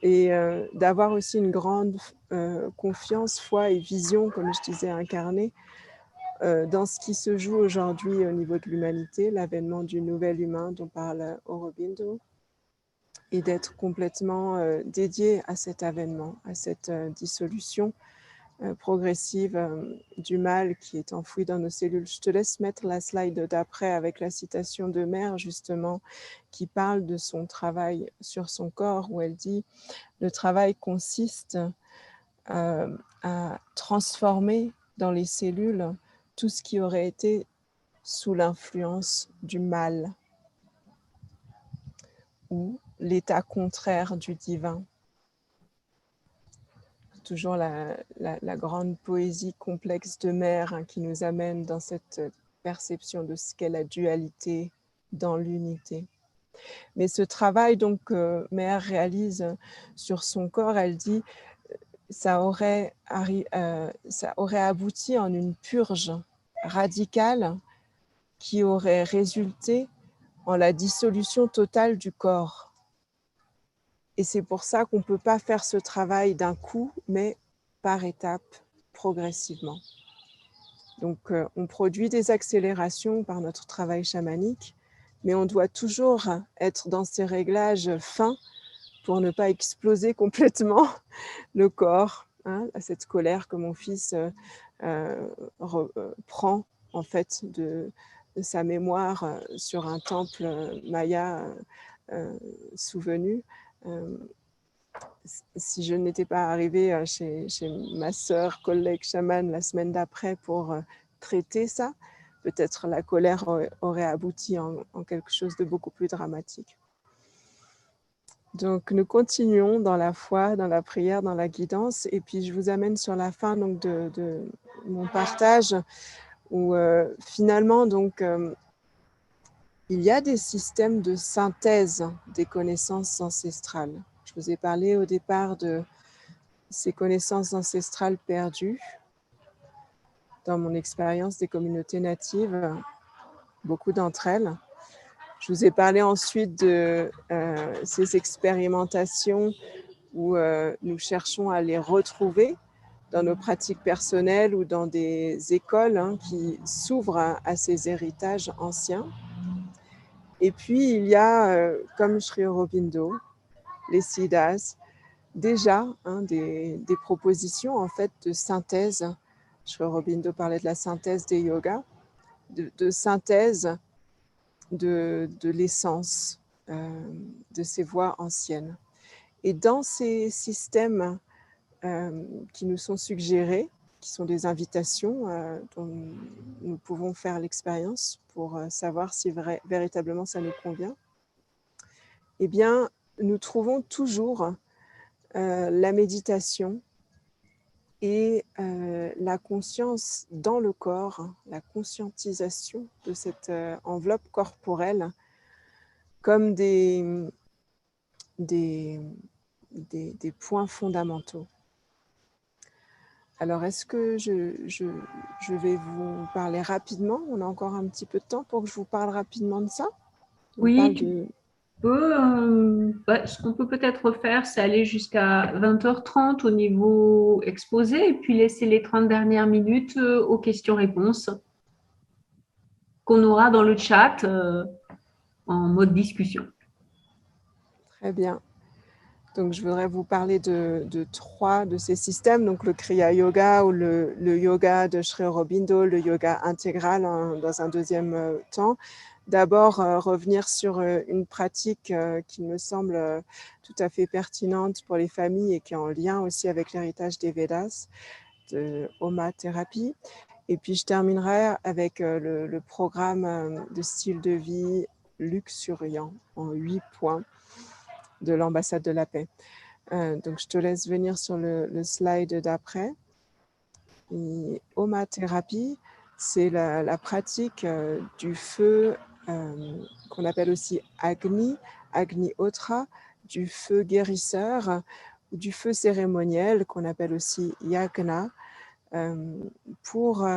Et d'avoir aussi une grande confiance, foi et vision, comme je disais, incarnée, dans ce qui se joue aujourd'hui au niveau de l'humanité, l'avènement du nouvel humain dont parle Aurobindo, et d'être complètement dédié à cet avènement, à cette dissolution progressive du mal qui est enfoui dans nos cellules. Je te laisse mettre la slide d'après avec la citation de Mère, justement, qui parle de son travail sur son corps, où elle dit « Le travail consiste à transformer dans les cellules tout ce qui aurait été sous l'influence du mal ou l'état contraire du divin. » Toujours la grande poésie complexe de Mère hein, qui nous amène dans cette perception de ce qu'est la dualité dans l'unité. Mais ce travail donc que Mère réalise sur son corps, elle dit ça aurait abouti en une purge radicale qui aurait résulté en la dissolution totale du corps. Et c'est pour ça qu'on ne peut pas faire ce travail d'un coup, mais par étapes, progressivement. Donc, on produit des accélérations par notre travail chamanique, mais on doit toujours être dans ces réglages fins pour ne pas exploser complètement le corps, hein, à cette colère que mon fils prend en fait de sa mémoire sur un temple maya souvenu. Si je n'étais pas arrivée chez ma sœur, collègue chamane la semaine d'après pour traiter ça, peut-être la colère aurait abouti en quelque chose de beaucoup plus dramatique. Donc, nous continuons dans la foi, dans la prière, dans la guidance. Et puis, je vous amène sur la fin donc, de mon partage où finalement, donc, il y a des systèmes de synthèse des connaissances ancestrales. Je vous ai parlé au départ de ces connaissances ancestrales perdues dans mon expérience des communautés natives, beaucoup d'entre elles. Je vous ai parlé ensuite de ces expérimentations où nous cherchons à les retrouver dans nos pratiques personnelles ou dans des écoles hein, qui s'ouvrent à ces héritages anciens. Et puis, il y a, comme Sri Aurobindo, les Siddhas, déjà hein, des propositions en fait, de synthèse. Sri Aurobindo parlait de la synthèse des yogas, de synthèse de l'essence de ces voies anciennes. Et dans ces systèmes qui nous sont suggérés, qui sont des invitations dont nous pouvons faire l'expérience pour savoir si véritablement ça nous convient, eh bien, nous trouvons toujours la méditation et la conscience dans le corps, la conscientisation de cette enveloppe corporelle comme des points fondamentaux. Alors, est-ce que je vais vous parler rapidement? On a encore un petit peu de temps pour que je vous parle rapidement de ça. Oui, ce qu'on peut peut-être faire, c'est aller jusqu'à 20h30 au niveau exposé et puis laisser les 30 dernières minutes aux questions-réponses qu'on aura dans le chat en mode discussion. Très bien. Donc, je voudrais vous parler de 3 de ces systèmes, donc le Kriya Yoga ou le yoga de Sri Aurobindo, le yoga intégral dans un deuxième temps. D'abord, revenir sur une pratique qui me semble tout à fait pertinente pour les familles et qui est en lien aussi avec l'héritage des Védas, de Homa Thérapie. Et puis, je terminerai avec le programme de style de vie luxuriant en 8 points de l'ambassade de la paix. Donc, je te laisse venir sur le slide d'après. Homa Thérapie, c'est la pratique du feu qu'on appelle aussi Agni, Agni Hotra, du feu guérisseur, ou du feu cérémoniel qu'on appelle aussi Yagna, pour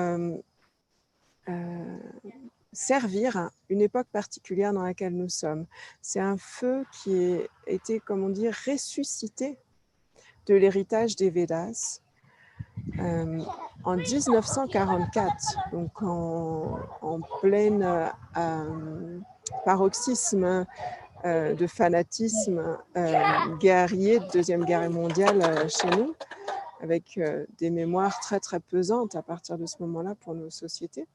servir une époque particulière dans laquelle nous sommes. C'est un feu qui a été, comme on dit, ressuscité de l'héritage des Védas en 1944, donc en plein paroxysme de fanatisme guerrier de Deuxième Guerre mondiale chez nous, avec des mémoires très très pesantes à partir de ce moment-là pour nos sociétés,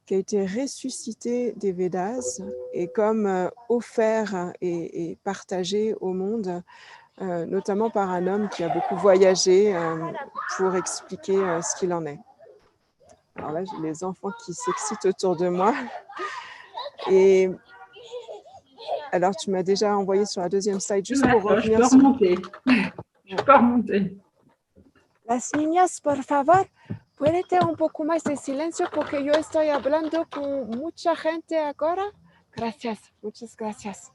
qui a été ressuscité des Védas et comme offert et partagé au monde, notamment par un homme qui a beaucoup voyagé pour expliquer ce qu'il en est. Alors là, j'ai les enfants qui s'excitent autour de moi. Et alors, tu m'as déjà envoyé sur la deuxième slide, juste pour revenir. Je peux remonter. Las niñas, por favor, puede un poco más de silencio porque yo estoy hablando con mucha gente ahora. Gracias, muchas gracias.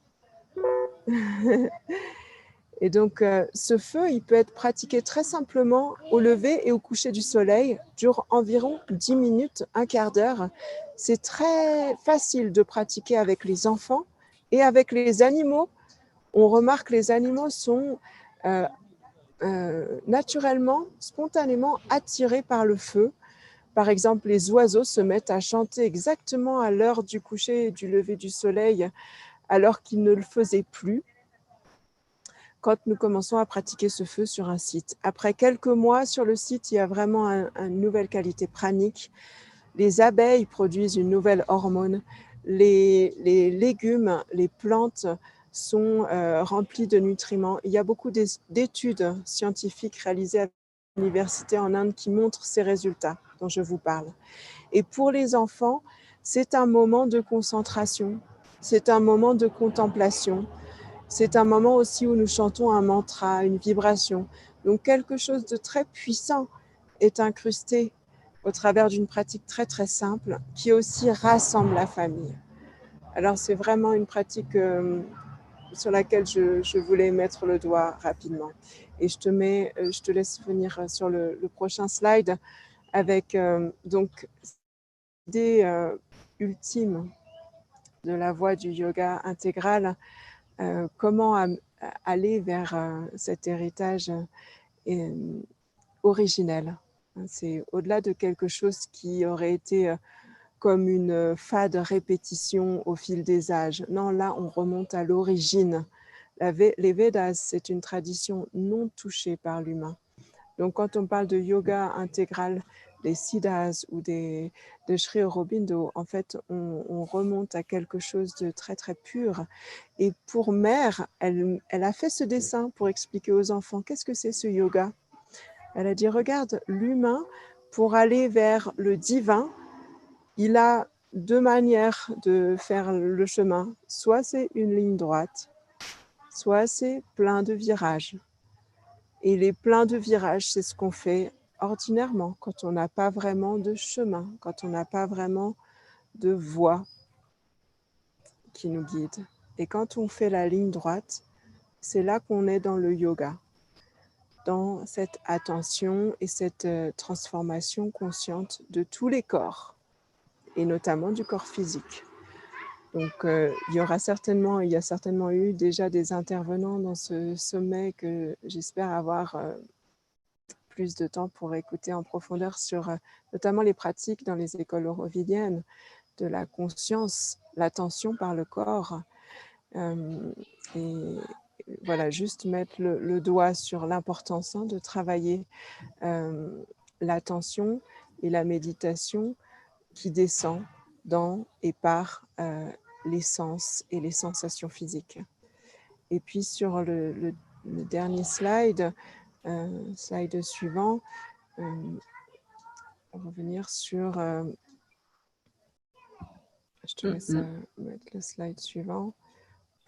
Et donc, ce feu, il peut être pratiqué très simplement au lever et au coucher du soleil, dure environ 10 minutes, un quart d'heure. C'est très facile de pratiquer avec les enfants et avec les animaux. On remarque que les animaux sont naturellement, spontanément attirés par le feu. Par exemple, les oiseaux se mettent à chanter exactement à l'heure du coucher et du lever du soleil, alors qu'ils ne le faisaient plus quand nous commençons à pratiquer ce feu sur un site. Après quelques mois sur le site, il y a vraiment une nouvelle qualité pranique. Les abeilles produisent une nouvelle hormone. Les légumes, les plantes sont remplis de nutriments. Il y a beaucoup d'études scientifiques réalisées à l'université en Inde qui montrent ces résultats dont je vous parle. Et pour les enfants, c'est un moment de concentration, c'est un moment de contemplation. C'est un moment aussi où nous chantons un mantra, une vibration. Donc quelque chose de très puissant est incrusté au travers d'une pratique très très simple qui aussi rassemble la famille. Alors c'est vraiment une pratique sur laquelle je voulais mettre le doigt rapidement. Et je te laisse venir sur le prochain slide avec donc l'idée ultime de la voie du yoga intégral. Comment aller vers cet héritage originel. C'est au-delà de quelque chose qui aurait été comme une fade répétition au fil des âges. Non, là, on remonte à l'origine. Les Védas, c'est une tradition non touchée par l'humain. Donc, quand on parle de yoga intégral, des Siddhas ou de Sri Aurobindo, en fait, on remonte à quelque chose de très, très pur. Et pour Mère, elle a fait ce dessin pour expliquer aux enfants qu'est-ce que c'est ce yoga. Elle a dit, regarde, l'humain, pour aller vers le divin, il a 2 manières de faire le chemin. Soit c'est une ligne droite, soit c'est plein de virages. Et les pleins de virages, c'est ce qu'on fait ordinairement quand on n'a pas vraiment de chemin, quand on n'a pas vraiment de voie qui nous guide. Et quand on fait la ligne droite, c'est là qu'on est dans le yoga, dans cette attention et cette transformation consciente de tous les corps, et notamment du corps physique. Donc, il y a certainement eu déjà des intervenants dans ce sommet que j'espère avoir plus de temps pour écouter en profondeur sur notamment les pratiques dans les écoles aurovidiennes, de la conscience, l'attention par le corps. Et voilà, juste mettre le doigt sur l'importance de travailler l'attention et la méditation qui descend dans et par les sens et les sensations physiques. Et puis sur le dernier slide, slide suivant, revenir sur... je te laisse mettre le slide suivant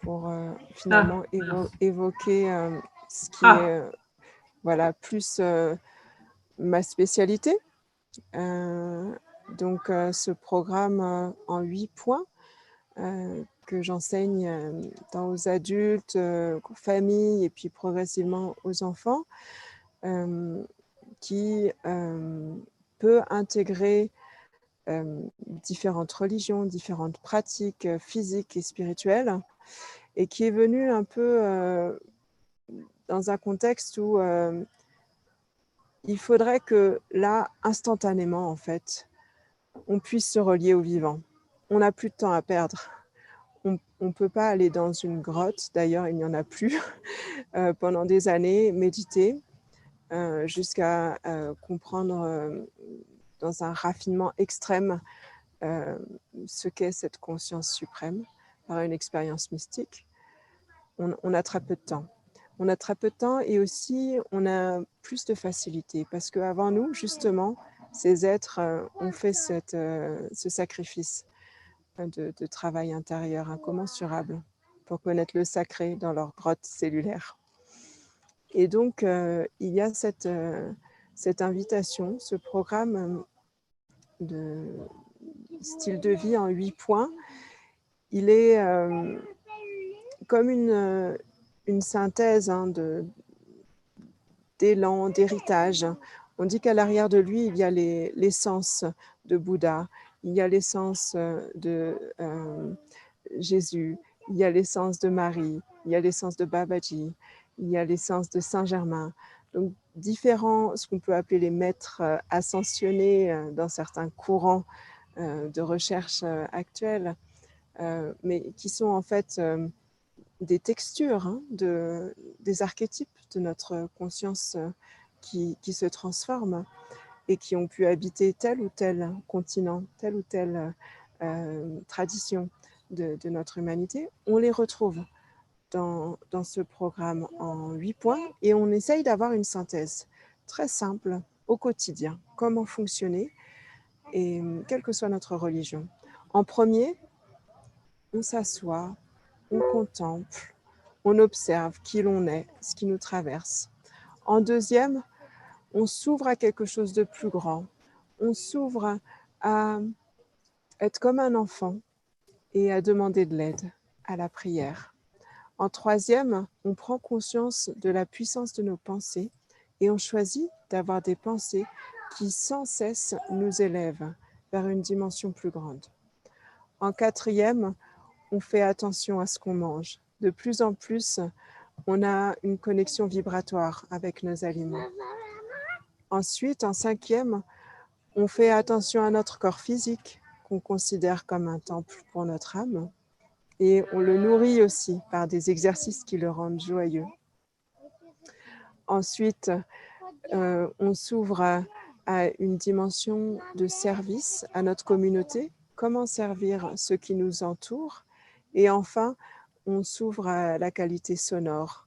pour finalement évoquer ce qui est voilà, plus ma spécialité. Donc, ce programme en 8 points que j'enseigne tant aux adultes, aux familles et puis progressivement aux enfants, qui peut intégrer différentes religions, différentes pratiques physiques et spirituelles, et qui est venu un peu dans un contexte où il faudrait que là, instantanément, en fait, on puisse se relier au vivant. On n'a plus de temps à perdre. On ne peut pas aller dans une grotte, d'ailleurs il n'y en a plus, pendant des années, méditer, jusqu'à comprendre dans un raffinement extrême ce qu'est cette conscience suprême par une expérience mystique. On a très peu de temps. On a très peu de temps et aussi on a plus de facilité parce qu'avant nous, justement, ces êtres ont fait ce sacrifice de travail intérieur incommensurable pour connaître le sacré dans leur grotte cellulaire. Et donc, il y a cette invitation, ce programme de style de vie en 8 points. Il est comme une synthèse d'élan, d'héritage. On dit qu'à l'arrière de lui, il y a l'essence de Bouddha, il y a l'essence de Jésus, il y a l'essence de Marie, il y a l'essence de Babaji, il y a l'essence de Saint-Germain. Donc, différents, ce qu'on peut appeler les maîtres ascensionnés dans certains courants de recherche actuels, mais qui sont en fait des textures, des archétypes de notre conscience qui se transforment et qui ont pu habiter tel ou tel continent, telle ou telle tradition de notre humanité. On les retrouve dans ce programme en 8 points et on essaye d'avoir une synthèse très simple au quotidien, comment fonctionner et quelle que soit notre religion. En premier, on s'assoit, on contemple, on observe qui l'on est, ce qui nous traverse. En deuxième, on s'ouvre à quelque chose de plus grand. On s'ouvre à être comme un enfant et à demander de l'aide, à la prière. En troisième, on prend conscience de la puissance de nos pensées et on choisit d'avoir des pensées qui sans cesse nous élèvent vers une dimension plus grande. En quatrième, on fait attention à ce qu'on mange. De plus en plus, on a une connexion vibratoire avec nos aliments. Ensuite, en cinquième, on fait attention à notre corps physique, qu'on considère comme un temple pour notre âme, et on le nourrit aussi par des exercices qui le rendent joyeux. Ensuite, on s'ouvre à une dimension de service à notre communauté, comment servir ceux qui nous entourent, et enfin, on s'ouvre à la qualité sonore,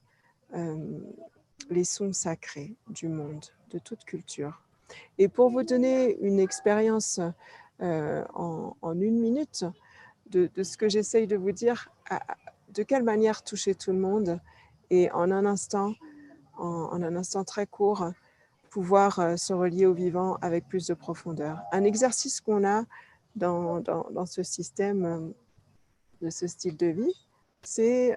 les sons sacrés du monde, de toute culture. Et pour vous donner une expérience en 1 minute de ce que j'essaye de vous dire, de quelle manière toucher tout le monde et en un instant très court, pouvoir se relier au vivant avec plus de profondeur. Un exercice qu'on a dans ce système de ce style de vie, c'est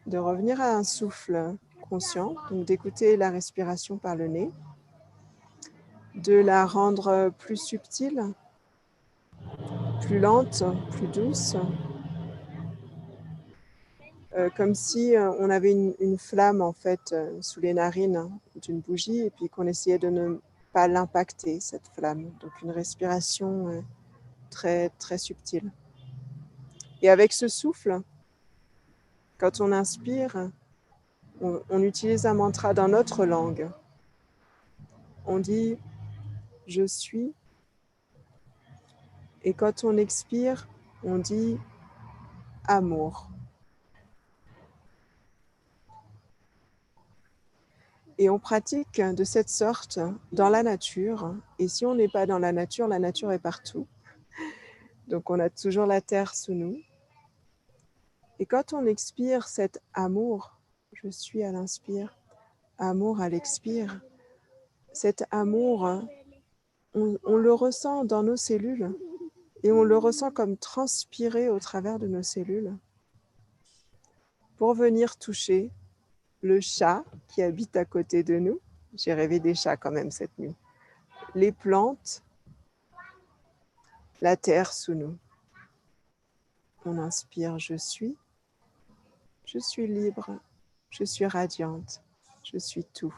de revenir à un souffle conscient, donc d'écouter la respiration par le nez, de la rendre plus subtile, plus lente, plus douce, comme si on avait une flamme en fait sous les narines d'une bougie et puis qu'on essayait de ne pas l'impacter, cette flamme. Donc une respiration très, très subtile. Et avec ce souffle, quand on inspire, on utilise un mantra dans notre langue. On dit « je suis » et quand on expire, on dit « amour ». Et on pratique de cette sorte dans la nature. Et si on n'est pas dans la nature est partout. Donc on a toujours la terre sous nous. Et quand on expire cet amour, je suis à l'inspire, amour à l'expire, cet amour, on le ressent dans nos cellules et on le ressent comme transpirer au travers de nos cellules pour venir toucher le chat qui habite à côté de nous. J'ai rêvé des chats quand même cette nuit. Les plantes, la terre sous nous. On inspire, je suis libre, je suis radiante, je suis tout.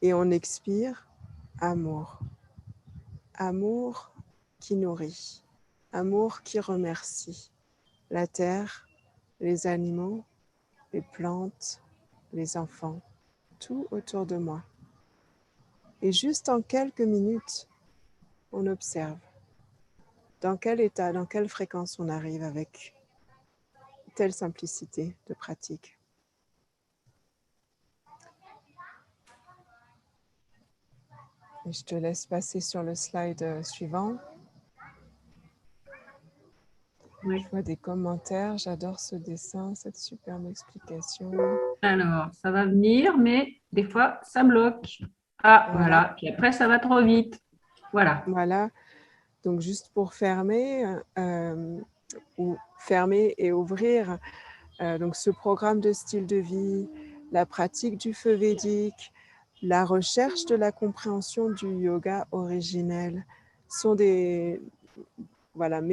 Et on expire, amour. Amour qui nourrit, amour qui remercie. La terre, les animaux, les plantes, les enfants, tout autour de moi. Et juste en quelques minutes, on observe dans quel état, dans quelle fréquence on arrive avec telle simplicité de pratique. Et je te laisse passer sur le slide suivant. Oui. Je vois des commentaires, j'adore ce dessin, cette superbe explication. Alors, ça va venir, mais des fois, ça bloque. Ah, voilà. Puis après, ça va trop vite. Voilà. Voilà. Donc, juste pour fermer, ou fermer et ouvrir, donc ce programme de style de vie, la pratique du feu védique, la recherche de la compréhension du yoga originel sont mes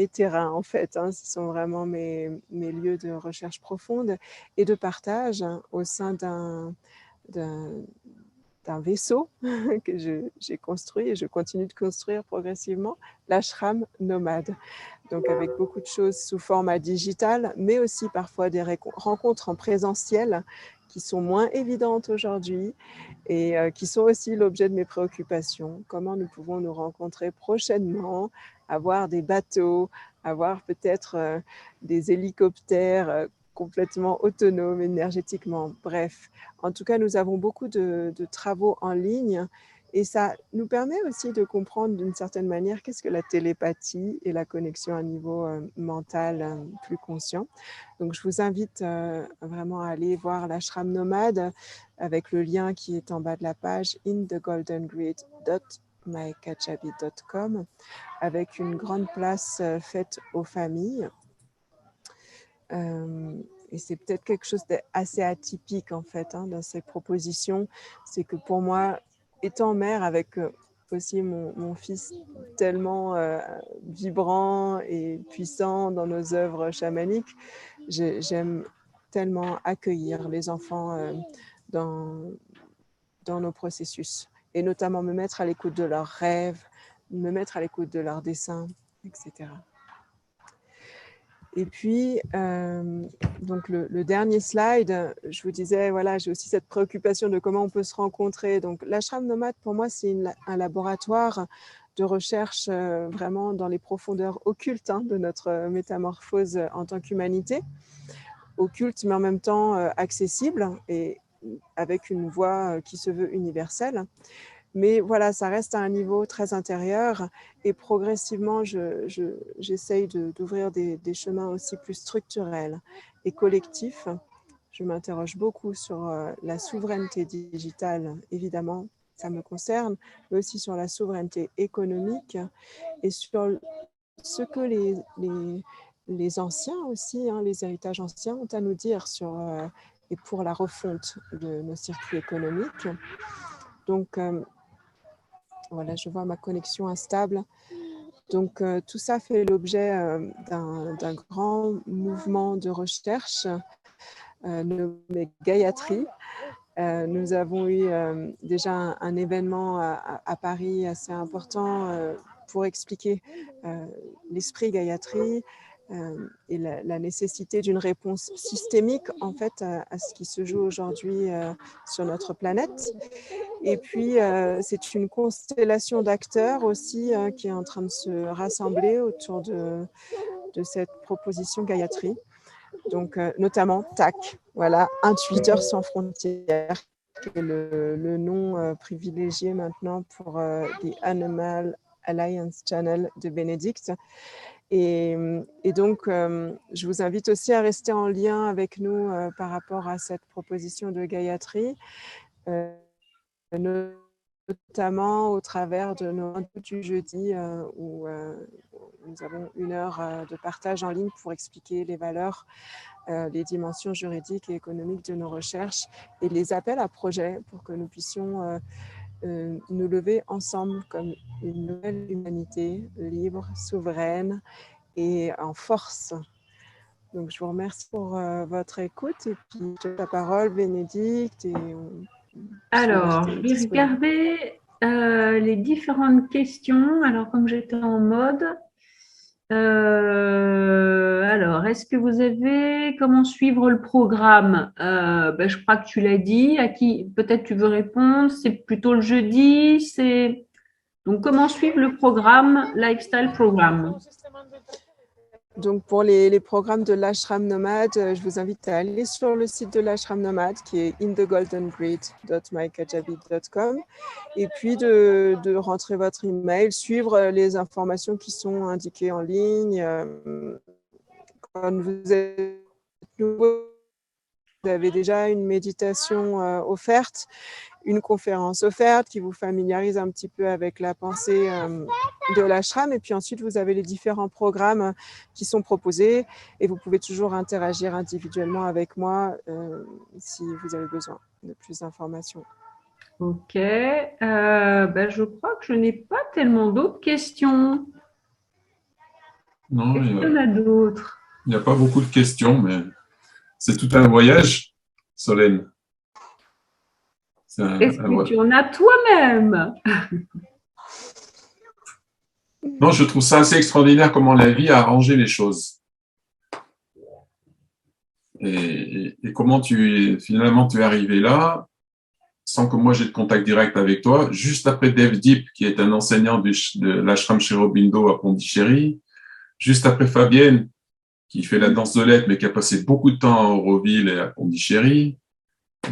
terrains en fait. Ce sont vraiment mes lieux de recherche profonde et de partage au sein d'un vaisseau que j'ai construit et je continue de construire progressivement, l'ashram nomade. Donc avec beaucoup de choses sous format digital, mais aussi parfois des rencontres en présentiel qui sont moins évidentes aujourd'hui et qui sont aussi l'objet de mes préoccupations. Comment nous pouvons nous rencontrer prochainement, avoir des bateaux, avoir peut-être des hélicoptères complètement autonomes énergétiquement. Bref, en tout cas, nous avons beaucoup de travaux en ligne et ça nous permet aussi de comprendre d'une certaine manière qu'est-ce que la télépathie et la connexion à un niveau mental plus conscient. Donc, je vous invite vraiment à aller voir l'ashram nomade avec le lien qui est en bas de la page inthegoldengrid.mykajabi.com avec une grande place faite aux familles. Et c'est peut-être quelque chose d'assez atypique en fait dans ces propositions. C'est que pour moi, étant mère avec aussi mon fils tellement vibrant et puissant dans nos œuvres chamaniques, j'aime tellement accueillir les enfants dans nos processus et notamment me mettre à l'écoute de leurs rêves, me mettre à l'écoute de leurs dessins, etc. Et puis, donc le dernier slide, je vous disais, voilà, j'ai aussi cette préoccupation de comment on peut se rencontrer. Donc, l'ashram nomade, pour moi, c'est un laboratoire de recherche vraiment dans les profondeurs occultes de notre métamorphose en tant qu'humanité. Occulte, mais en même temps accessible et avec une voix qui se veut universelle. Mais voilà, ça reste à un niveau très intérieur et progressivement, j'essaye d'ouvrir des chemins aussi plus structurels et collectifs. Je m'interroge beaucoup sur la souveraineté digitale, évidemment, ça me concerne, mais aussi sur la souveraineté économique et sur ce que les anciens aussi, hein, les héritages anciens ont à nous dire sur, et pour la refonte de nos circuits économiques. Donc, voilà, je vois ma connexion instable. Donc, tout ça fait l'objet d'un grand mouvement de recherche nommé Gayatri. Nous avons eu déjà un événement à Paris assez important pour expliquer l'esprit Gayatri et la nécessité d'une réponse systémique en fait à ce qui se joue aujourd'hui sur notre planète. Et puis, c'est une constellation d'acteurs aussi qui est en train de se rassembler autour de cette proposition Gayatri. Donc, notamment TAC, voilà, Intuiteurs sans frontières, qui est le nom privilégié maintenant pour The Animal Alliance Channel de Bénédicte. Et donc, je vous invite aussi à rester en lien avec nous par rapport à cette proposition de Gayatri, notamment au travers de nos rendez-vous du jeudi où nous avons 1 heure de partage en ligne pour expliquer les valeurs, les dimensions juridiques et économiques de nos recherches et les appels à projets pour que nous puissions nous lever ensemble comme une nouvelle humanité libre, souveraine et en force. Donc, je vous remercie pour votre écoute et puis je donne la parole, Bénédicte. Alors, je vais regarder les différentes questions. Alors, comme j'étais en mode, alors, est-ce que vous avez comment suivre le programme? Je crois que tu l'as dit. À qui peut-être tu veux répondre? C'est plutôt le jeudi. Donc comment suivre le programme Lifestyle Programme? Donc, pour les programmes de l'Ashram Nomade, je vous invite à aller sur le site de l'Ashram Nomade qui est inthegoldengrid.mykajabi.com et puis de rentrer votre email, suivre les informations qui sont indiquées en ligne. Quand vous êtes nouveau, vous avez déjà une méditation offerte, une conférence offerte qui vous familiarise un petit peu avec la pensée de l'ashram. Et puis ensuite, vous avez les différents programmes qui sont proposés et vous pouvez toujours interagir individuellement avec moi si vous avez besoin de plus d'informations. Ok. Je crois que je n'ai pas tellement d'autres questions. Non, Est-ce qu'il y en a d'autres? il n'y a pas beaucoup de questions, mais c'est tout un voyage, Solène. Est-ce que tu en as toi-même? Non, je trouve ça assez extraordinaire comment la vie a arrangé les choses. Et comment finalement tu es arrivé là, sans que moi j'ai de contact direct avec toi, juste après Dev Deep, qui est un enseignant de l'ashram Sri Aurobindo à Pondichéry, juste après Fabienne, qui fait la danse de lettres, mais qui a passé beaucoup de temps à Auroville et à Pondichéry.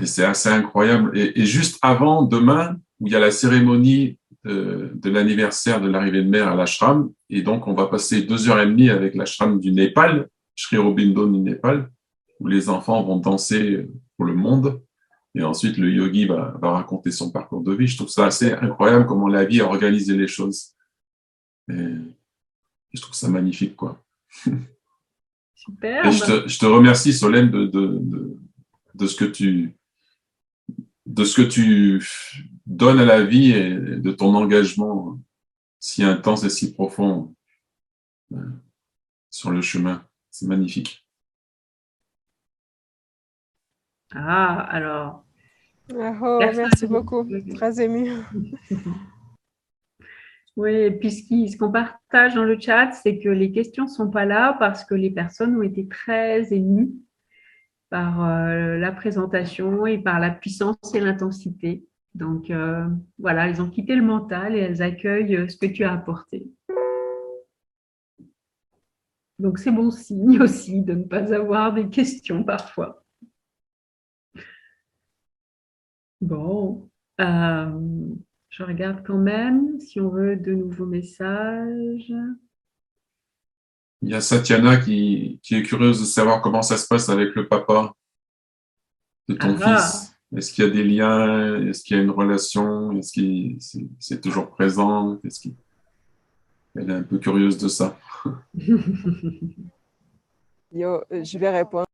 Et c'est assez incroyable. Et juste avant, demain, où il y a la cérémonie de l'anniversaire de l'arrivée de mer à l'ashram, et donc on va passer 2h30 avec l'ashram du Népal, Sri Aurobindo du Népal, où les enfants vont danser pour le monde. Et ensuite, le yogi va raconter son parcours de vie. Je trouve ça assez incroyable comment la vie a organisé les choses. Et je trouve ça magnifique, quoi. Super. Et je te remercie, Solène, de ce que tu donnes à la vie et de ton engagement si intense et si profond sur le chemin. C'est magnifique. Ah, alors. Merci beaucoup. Très émue. Oui, et puis ce qu'on partage dans le chat, c'est que les questions ne sont pas là parce que les personnes ont été très émues par la présentation et par la puissance et l'intensité. Donc, voilà, elles ont quitté le mental et elles accueillent ce que tu as apporté. Donc, c'est bon signe aussi de ne pas avoir des questions parfois. Bon, je regarde quand même si on veut de nouveaux messages. Il y a Satyana qui est curieuse de savoir comment ça se passe avec le papa de ton fils. Est-ce qu'il y a des liens? Est-ce qu'il y a une relation? Est-ce qu'il c'est toujours présent? Elle est un peu curieuse de ça. Yo, je vais répondre.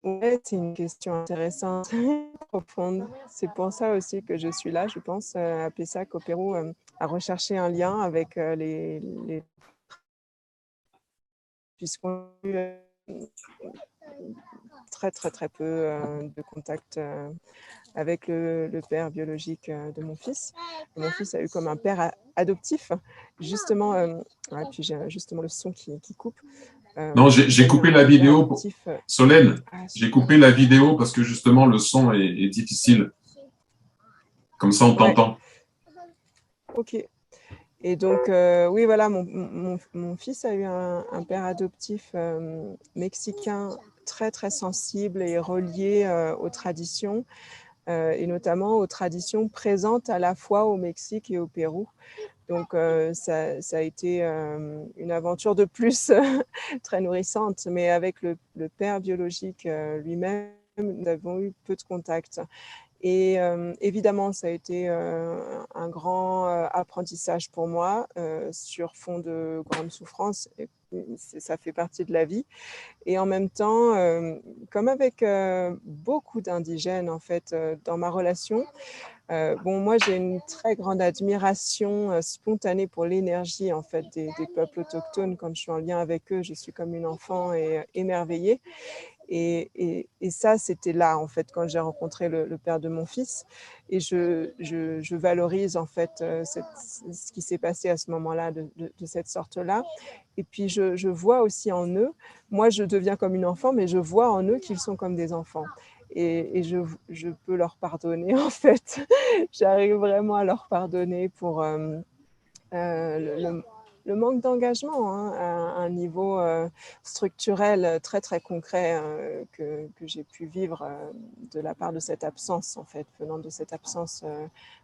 Ouais, c'est une question intéressante, profonde. C'est pour ça aussi que je suis là, je pense, à Pessac, au Pérou, à rechercher un lien avec les puisqu'on a eu très peu de contact avec le père biologique de mon fils. Mon fils a eu comme un père adoptif, justement, ouais, puis j'ai justement le son qui coupe. Non, j'ai coupé la vidéo. Solène, j'ai coupé la vidéo parce que justement le son est difficile. Comme ça, on t'entend. Ok. Et donc, oui, voilà, mon fils a eu un père adoptif mexicain très sensible et relié aux traditions, et notamment aux traditions présentes à la fois au Mexique et au Pérou. Donc, ça a été une aventure de plus très nourrissante, mais avec le père biologique lui-même, nous avons eu peu de contact. Et évidemment, ça a été un grand apprentissage pour moi sur fond de grande souffrance. Et ça fait partie de la vie. Et en même temps, comme avec beaucoup d'indigènes, en fait, dans ma relation, bon, moi, j'ai une très grande admiration spontanée pour l'énergie, en fait, des peuples autochtones. Quand je suis en lien avec eux, je suis comme une enfant et émerveillée. Et ça, c'était là, en fait, quand j'ai rencontré le père de mon fils. Et je valorise, en fait, ce qui s'est passé à ce moment-là de cette sorte-là. Et puis, je vois aussi en eux, moi, je deviens comme une enfant, mais je vois en eux qu'ils sont comme des enfants. Et je peux leur pardonner, en fait. J'arrive vraiment à leur pardonner pour le manque d'engagement, hein, à un niveau structurel très concret que j'ai pu vivre de la part de cette absence, en fait, venant de cette absence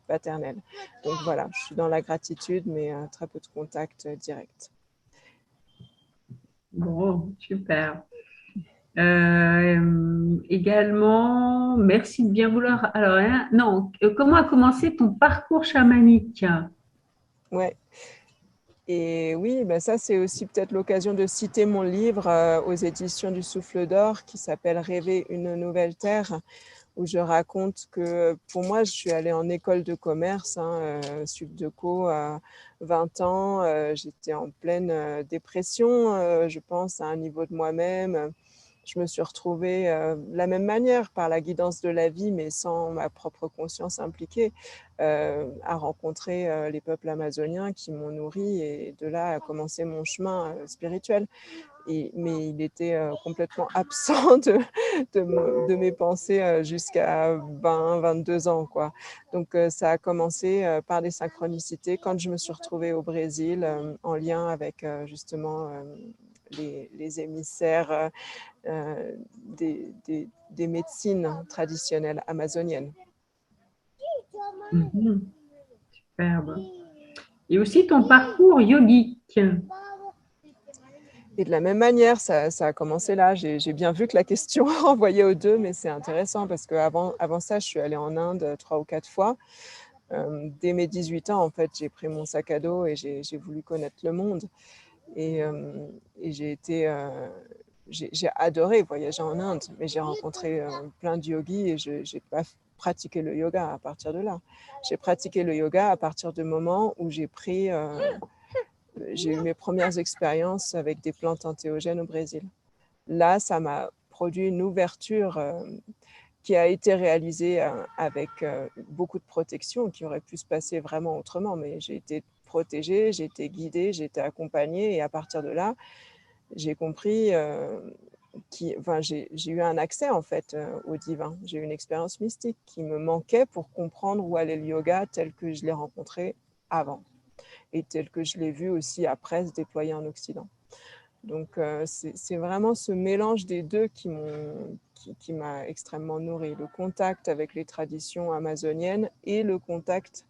paternelle. Donc voilà, je suis dans la gratitude, mais très peu de contact direct. Bon, super. Également, merci de bien vouloir. Alors, hein, non, comment a commencé ton parcours chamanique? Ouais. Et oui, ben ça, c'est aussi peut-être l'occasion de citer mon livre aux éditions du Souffle d'Or qui s'appelle « Rêver une nouvelle terre », où je raconte que pour moi, je suis allée en école de commerce, Subdeco, à 20 ans. J'étais en pleine dépression, je pense, à un niveau de moi-même. Je me suis retrouvée de la même manière, par la guidance de la vie, mais sans ma propre conscience impliquée, à rencontrer les peuples amazoniens qui m'ont nourrie. Et de là a commencé mon chemin spirituel. Mais il était complètement absent de mes pensées jusqu'à 22 ans, quoi. Donc, ça a commencé par des synchronicités quand je me suis retrouvée au Brésil en lien avec justement les émissaires des médecines traditionnelles amazoniennes. Superbe. Et aussi ton parcours yogique. Et de la même manière, ça a commencé là. J'ai bien vu que la question renvoyait aux deux, mais c'est intéressant parce qu'avant ça, je suis allée en Inde 3 ou 4 fois. Dès mes 18 ans, en fait, j'ai pris mon sac à dos et j'ai voulu connaître le monde. Et j'ai adoré voyager en Inde, mais j'ai rencontré plein de yogis et je n'ai pas pratiqué le yoga à partir de là. J'ai pratiqué le yoga à partir du moment où j'ai eu mes premières expériences avec des plantes entéogènes au Brésil. Là, ça m'a produit une ouverture qui a été réalisée avec beaucoup de protection, qui aurait pu se passer vraiment autrement, mais j'ai été protégée, j'ai été guidée, j'ai été accompagnée, et à partir de là, j'ai compris j'ai eu un accès en fait au divin. J'ai eu une expérience mystique qui me manquait pour comprendre où allait le yoga tel que je l'ai rencontré avant et tel que je l'ai vu aussi après se déployer en Occident. Donc, c'est vraiment ce mélange des deux qui m'a extrêmement nourrie. Le contact avec les traditions amazoniennes et le contact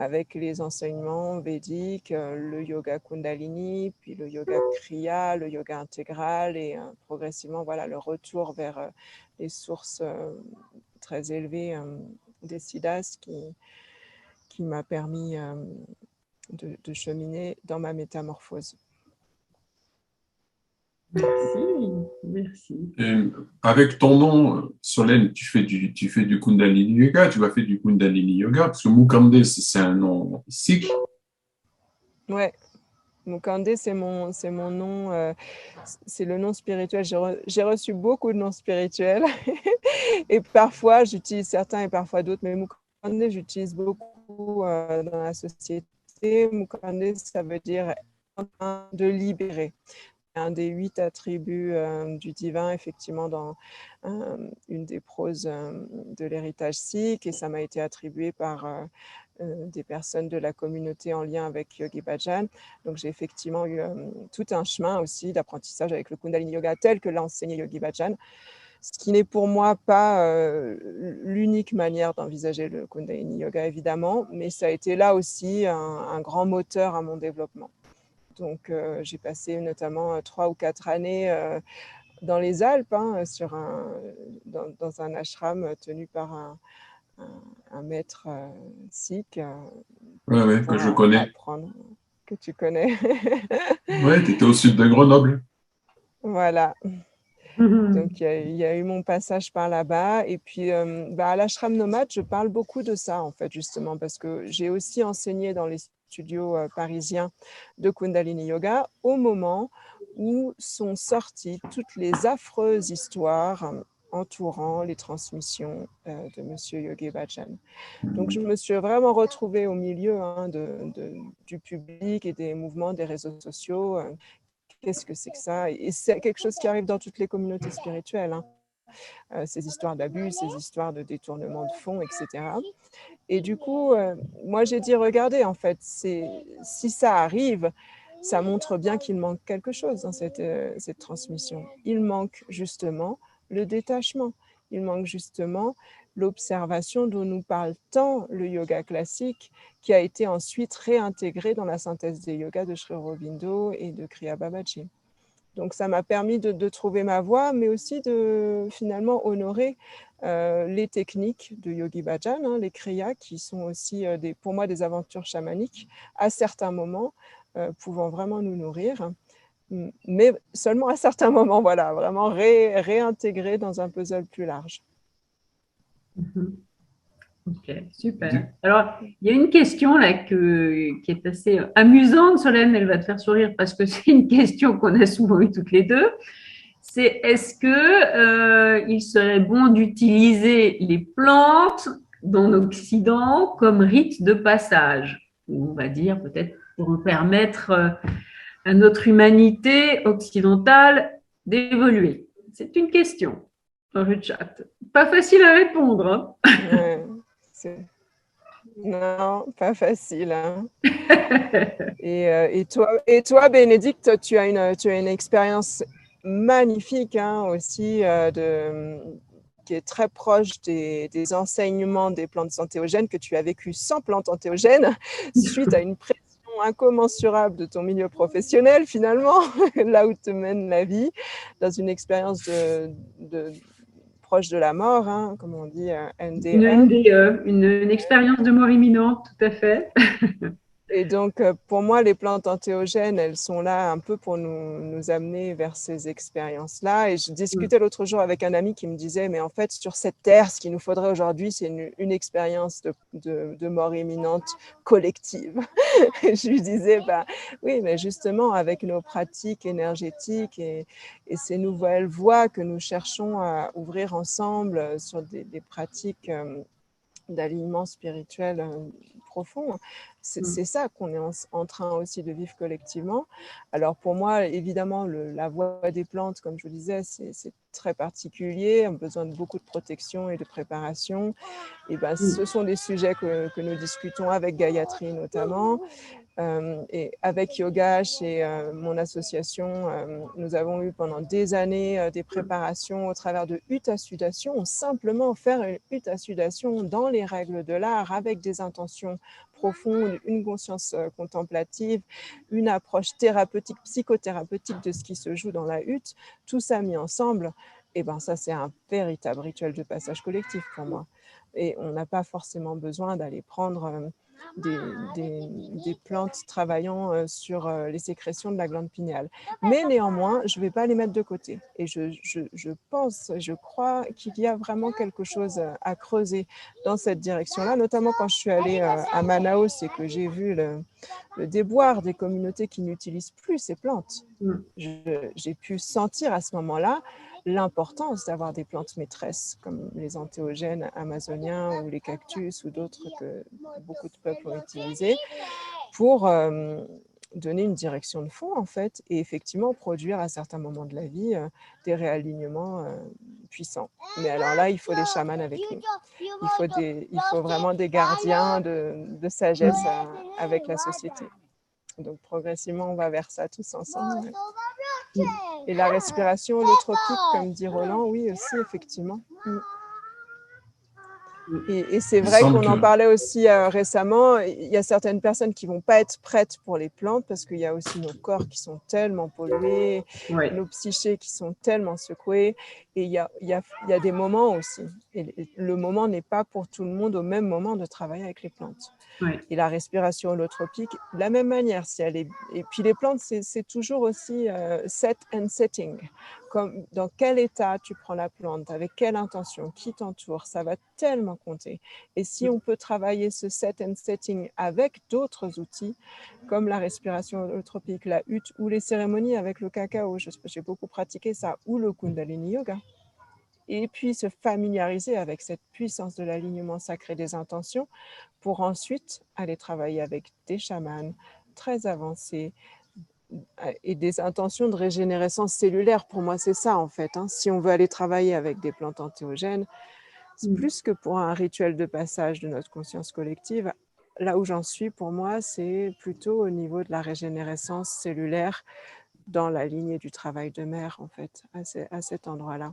avec les enseignements védiques, le yoga Kundalini, puis le yoga Kriya, le yoga intégral et progressivement voilà, le retour vers les sources très élevées des Siddhas qui m'a permis de cheminer dans ma métamorphose. Merci, merci. Et avec ton nom, Solène, tu fais du Kundalini Yoga, tu vas faire du Kundalini Yoga, parce que Mukande, c'est un nom sikh. Ouais, Mukande, c'est mon nom, c'est le nom spirituel. J'ai reçu beaucoup de noms spirituels et parfois j'utilise certains et parfois d'autres, mais Mukande, j'utilise beaucoup dans la société. Mukande, ça veut dire en train de libérer. Un des 8 attributs du divin, effectivement, dans une des proses de l'héritage sikh, et ça m'a été attribué par des personnes de la communauté en lien avec Yogi Bhajan. Donc j'ai effectivement eu tout un chemin aussi d'apprentissage avec le Kundalini Yoga tel que l'a enseigné Yogi Bhajan, ce qui n'est pour moi pas l'unique manière d'envisager le Kundalini Yoga, évidemment, mais ça a été là aussi un grand moteur à mon développement. Donc, j'ai passé notamment 3 ou 4 années dans les Alpes, hein, dans un ashram tenu par un maître sikh. Ouais, que je connais. Apprendre, que tu connais. Oui, tu étais au sud de Grenoble. Voilà. Donc, il y a eu mon passage par là-bas. Et puis, à l'ashram nomade, je parle beaucoup de ça, en fait, justement, parce que j'ai aussi enseigné dans les studios parisiens de Kundalini Yoga au moment où sont sorties toutes les affreuses histoires entourant les transmissions de Monsieur Yogi Bhajan. Donc, je me suis vraiment retrouvée au milieu du public et des mouvements des réseaux sociaux. Qu'est-ce que c'est que ça? Et c'est quelque chose qui arrive dans toutes les communautés spirituelles, hein. Ces histoires d'abus, ces histoires de détournement de fonds, etc. Et du coup, moi, j'ai dit, regardez, en fait, si ça arrive, ça montre bien qu'il manque quelque chose dans cette transmission. Il manque justement le détachement. Il manque justement l'observation dont nous parle tant le yoga classique, qui a été ensuite réintégré dans la synthèse des yogas de Sri Aurobindo et de Kriya Babaji. Donc, ça m'a permis de trouver ma voie, mais aussi de finalement honorer les techniques de Yogi Bhajan, hein, les kriyas, qui sont aussi pour moi des aventures chamaniques, à certains moments, pouvant vraiment nous nourrir, mais seulement à certains moments, voilà, vraiment réintégrer dans un puzzle plus large. Ok, super. Alors, il y a une question là qui est assez amusante, Solène, elle va te faire sourire parce que c'est une question qu'on a souvent eue toutes les deux. C'est est-ce que il serait bon d'utiliser les plantes en Occident comme rite de passage, ou on va dire peut-être pour permettre à notre humanité occidentale d'évoluer? C'est une question dans le chat. Pas facile à répondre, hein. Non, pas facile, hein. Et toi, Bénédicte, tu as une expérience magnifique, hein, aussi, qui est très proche des enseignements des plantes antéogènes que tu as vécu sans plantes antéogènes, suite à une pression incommensurable de ton milieu professionnel, finalement, là où te mène la vie, dans une expérience proche de la mort, hein, comme on dit, NDE. Une NDE, une expérience de mort imminente, tout à fait. Et donc, pour moi, les plantes antéogènes, elles sont là un peu pour nous amener vers ces expériences-là. Et je discutais l'autre jour avec un ami qui me disait, mais en fait, sur cette terre, ce qu'il nous faudrait aujourd'hui, c'est une expérience de mort imminente collective. Et je lui disais, oui, mais justement, avec nos pratiques énergétiques et ces nouvelles voies que nous cherchons à ouvrir ensemble sur des pratiques d'alignement spirituel profond, c'est ça qu'on est en train aussi de vivre collectivement. Alors pour moi, évidemment, la voie des plantes, comme je vous disais, c'est très particulier, on a besoin de beaucoup de protection et de préparation. Et ce sont des sujets que nous discutons avec Gayatri notamment. Et avec Yoga, chez mon association, nous avons eu pendant des années des préparations au travers de huttes à sudation, simplement faire une hutte à sudation dans les règles de l'art avec des intentions profondes, une conscience contemplative, une approche thérapeutique, psychothérapeutique de ce qui se joue dans la hutte, tout ça mis ensemble. Et ben ça, c'est un véritable rituel de passage collectif pour moi. Et on n'a pas forcément besoin d'aller prendre des plantes travaillant sur les sécrétions de la glande pinéale. Mais néanmoins, je ne vais pas les mettre de côté. Et je pense, je crois qu'il y a vraiment quelque chose à creuser dans cette direction-là, notamment quand je suis allée à Manaus et que j'ai vu le déboire des communautés qui n'utilisent plus ces plantes. J'ai pu sentir à ce moment-là l'importance d'avoir des plantes maîtresses comme les entéogènes amazoniens ou les cactus ou d'autres que beaucoup de peuples ont utilisés pour donner une direction de fond en fait et effectivement produire à certains moments de la vie des réalignements puissants. Mais alors là, il faut des chamans avec nous. Il faut vraiment des gardiens de sagesse avec la société. Donc progressivement, on va vers ça tous ensemble. Et la respiration holotropique, comme dit Roland, oui aussi, effectivement. Et c'est vrai qu'on en parlait aussi récemment. Il y a certaines personnes qui ne vont pas être prêtes pour les plantes parce qu'il y a aussi nos corps qui sont tellement pollués, nos psychés qui sont tellement secoués. Et il y a des moments aussi. Et le moment n'est pas pour tout le monde au même moment de travailler avec les plantes. Et la respiration holotropique, de la même manière. Et puis les plantes, c'est toujours aussi set and setting. Comme dans quel état tu prends la plante, avec quelle intention, qui t'entoure, ça va tellement compter. Et si on peut travailler ce set and setting avec d'autres outils, comme la respiration holotropique, la hutte ou les cérémonies avec le cacao, j'ai beaucoup pratiqué ça, ou le Kundalini Yoga. Et puis se familiariser avec cette puissance de l'alignement sacré des intentions pour ensuite aller travailler avec des chamans très avancés et des intentions de régénérescence cellulaire. Pour moi, c'est ça en fait. Si on veut aller travailler avec des plantes entéogènes, c'est plus que pour un rituel de passage de notre conscience collective. Là où j'en suis, pour moi, c'est plutôt au niveau de la régénérescence cellulaire dans la lignée du travail de mère, en fait, à cet endroit-là.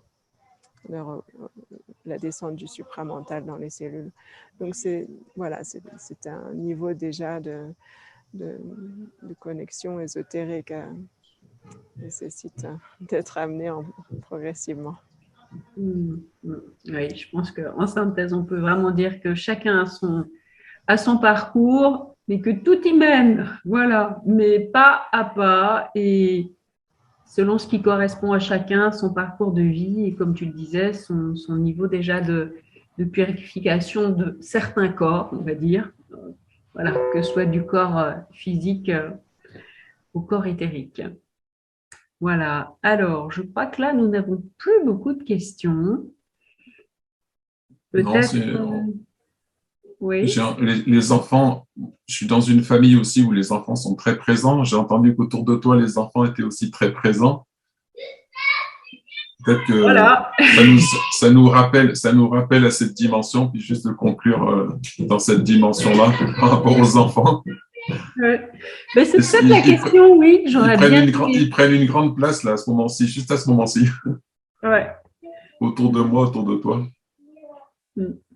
La descente du supramental dans les cellules. Donc c'est un niveau déjà de connexion ésotérique nécessite d'être amené progressivement. Oui, je pense qu'en synthèse, on peut vraiment dire que chacun a son parcours, mais que tout y mène, voilà, mais pas à pas et selon ce qui correspond à chacun, son parcours de vie et comme tu le disais, son niveau déjà de purification de certains corps, on va dire, voilà, que ce soit du corps physique au corps éthérique. Voilà, alors je crois que là, nous n'avons plus beaucoup de questions. Peut-être. Oui. Les enfants, je suis dans une famille aussi où les enfants sont très présents. J'ai entendu qu'autour de toi, les enfants étaient aussi très présents. Peut-être que voilà. ça nous rappelle à cette dimension, puis juste de conclure dans cette dimension-là par rapport aux enfants. Mais c'est peut-être la question, oui. Ils prennent une grande place là, à ce moment-ci, juste à ce moment-ci. Ouais. Autour de moi, autour de toi.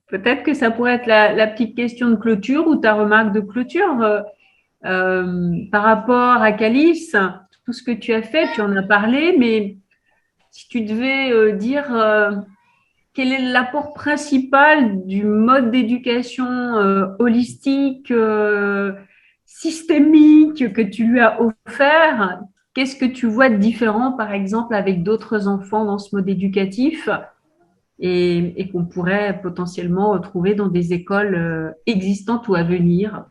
Peut-être que ça pourrait être la petite question de clôture ou ta remarque de clôture par rapport à Calice, tout ce que tu as fait, tu en as parlé, mais si tu devais dire quel est l'apport principal du mode d'éducation holistique, systémique que tu lui as offert, qu'est-ce que tu vois de différent, par exemple, avec d'autres enfants dans ce mode éducatif et qu'on pourrait potentiellement trouver dans des écoles existantes ou à venir?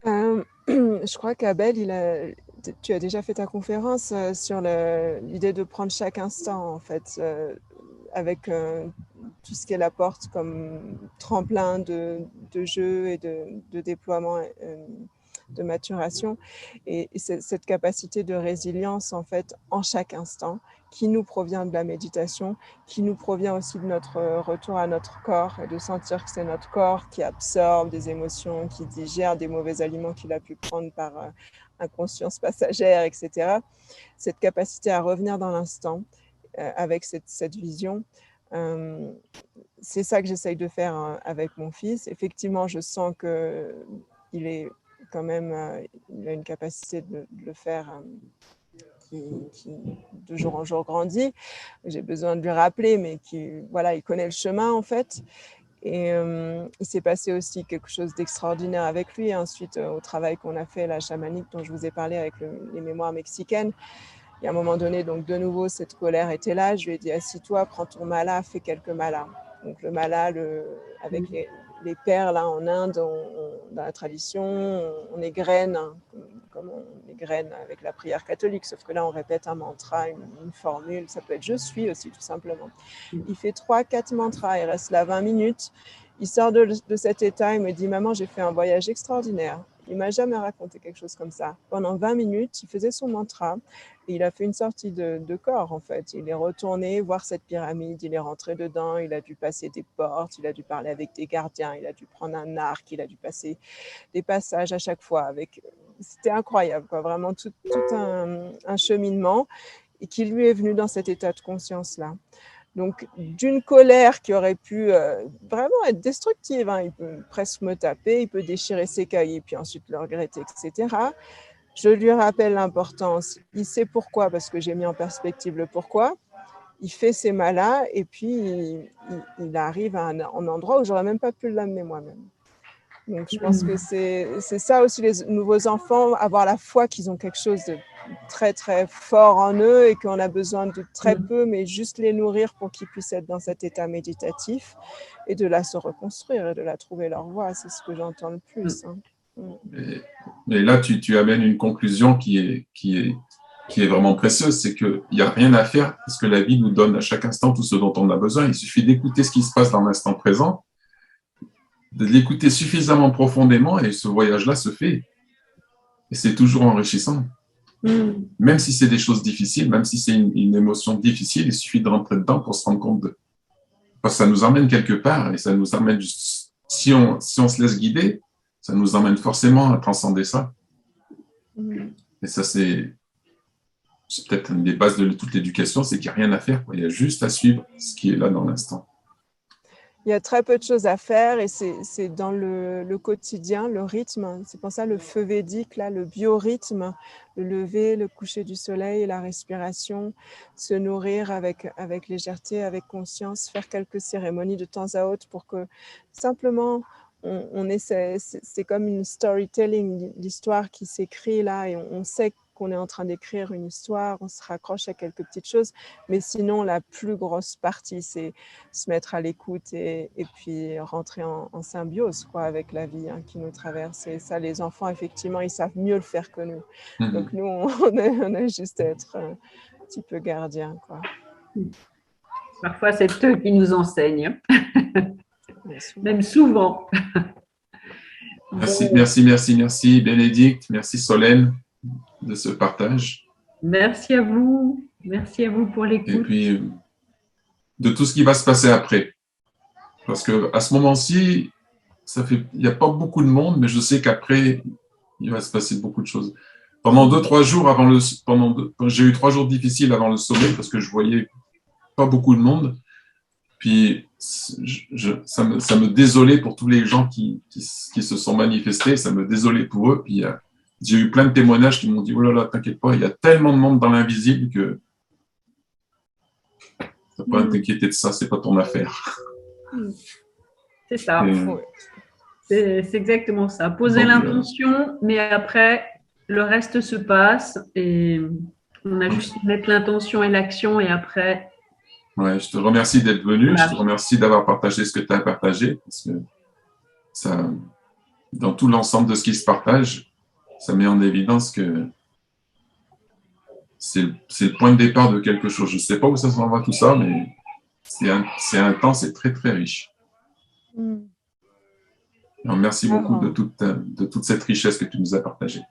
Je crois qu'Abel, tu as déjà fait ta conférence sur l'idée de prendre chaque instant, en fait, avec tout ce qu'elle apporte comme tremplin de jeu et de déploiement de maturation. Et cette capacité de résilience, en fait, en chaque instant, qui nous provient de la méditation, qui nous provient aussi de notre retour à notre corps, et de sentir que c'est notre corps qui absorbe des émotions, qui digère des mauvais aliments qu'il a pu prendre par inconscience passagère, etc. Cette capacité à revenir dans l'instant avec cette vision, c'est ça que j'essaye de faire avec mon fils. Effectivement, je sens qu'il est quand même, il a une capacité de le faire qui de jour en jour grandit. J'ai besoin de lui rappeler, mais voilà, il connaît le chemin en fait. Et il s'est passé aussi quelque chose d'extraordinaire avec lui ensuite au travail qu'on a fait, la chamanique dont je vous ai parlé avec les mémoires mexicaines. Et à un moment donné, donc de nouveau, cette colère était là. Je lui ai dit, assis-toi, prends ton mala, fais quelques malas. Donc le mala, avec les pères là en Inde, dans la tradition, on égrène, comme on égrène avec la prière catholique, sauf que là on répète un mantra, une formule, ça peut être je suis aussi tout simplement. Il fait 3-4 mantras, il reste là 20 minutes, il sort de cet état, il me dit maman j'ai fait un voyage extraordinaire. Il ne m'a jamais raconté quelque chose comme ça. Pendant 20 minutes, il faisait son mantra et il a fait une sortie de corps, en fait. Il est retourné voir cette pyramide, il est rentré dedans, il a dû passer des portes, il a dû parler avec des gardiens, il a dû prendre un arc, il a dû passer des passages à chaque fois. C'était incroyable, quoi. Vraiment tout un cheminement et qui lui est venu dans cet état de conscience-là. Donc, d'une colère qui aurait pu vraiment être destructive, hein. Il peut presque me taper, il peut déchirer ses cahiers, puis ensuite le regretter, etc. Je lui rappelle l'importance. Il sait pourquoi, parce que j'ai mis en perspective le pourquoi. Il fait ses malas, et puis il arrive à un endroit où j'aurais même pas pu l'amener moi-même. Donc, je pense que c'est ça aussi, les nouveaux enfants, avoir la foi qu'ils ont quelque chose de très, très fort en eux et qu'on a besoin de très peu, mais juste les nourrir pour qu'ils puissent être dans cet état méditatif et de là se reconstruire et de là trouver leur voie. C'est ce que j'entends le plus. Hein. Mais là, tu amènes une conclusion qui est vraiment précieuse, c'est qu'il n'y a rien à faire parce que la vie nous donne à chaque instant tout ce dont on a besoin. Il suffit d'écouter ce qui se passe dans l'instant présent, de l'écouter suffisamment profondément et ce voyage-là se fait. Et c'est toujours enrichissant. Même si c'est des choses difficiles, même si c'est une émotion difficile, il suffit de rentrer dedans pour se rendre compte parce que ça nous emmène quelque part et ça nous emmène, si on se laisse guider, ça nous emmène forcément à transcender ça. Et ça, c'est peut-être une des bases de toute l'éducation, c'est qu'il n'y a rien à faire, quoi. Il y a juste à suivre ce qui est là dans l'instant. Il y a très peu de choses à faire et c'est dans le quotidien, le rythme. C'est pour ça le feu védique, là, le biorhythme, le lever, le coucher du soleil, la respiration, se nourrir avec légèreté, avec conscience, faire quelques cérémonies de temps à autre pour que simplement on essaie. C'est comme une storytelling, l'histoire qui s'écrit là et on sait qu'on est en train d'écrire une histoire, on se raccroche à quelques petites choses, mais sinon la plus grosse partie c'est se mettre à l'écoute et puis rentrer en symbiose quoi, avec la vie qui nous traverse. Et ça, les enfants effectivement ils savent mieux le faire que nous. Donc nous on a juste à être un petit peu gardiens quoi. Parfois c'est eux qui nous enseignent, même souvent. Merci Bénédicte, merci Solène de ce partage. Merci à vous pour l'écoute. Et puis, de tout ce qui va se passer après. Parce qu'à ce moment-ci, il n'y a pas beaucoup de monde, mais je sais qu'après, il va se passer beaucoup de choses. Pendant 2-3 jours, j'ai eu 3 jours difficiles avant le sommet parce que je voyais pas beaucoup de monde. Puis, ça me désolait pour tous les gens qui se sont manifestés, ça me désolait pour eux. Puis, j'ai eu plein de témoignages qui m'ont dit « Oh là là, t'inquiète pas, il y a tellement de monde dans l'invisible que tu n'as pas à t'inquiéter de ça, c'est pas ton affaire. » C'est ça. C'est exactement ça. Poser l'intention, mais après, le reste se passe et on a juste à mettre l'intention et l'action et après… Ouais, je te remercie d'être venu, je te remercie d'avoir partagé ce que tu as partagé parce que ça, dans tout l'ensemble de ce qui se partage, ça met en évidence que c'est le point de départ de quelque chose. Je ne sais pas où ça s'en va tout ça, mais c'est intense et très, très riche. Alors, merci beaucoup de toute cette richesse que tu nous as partagée.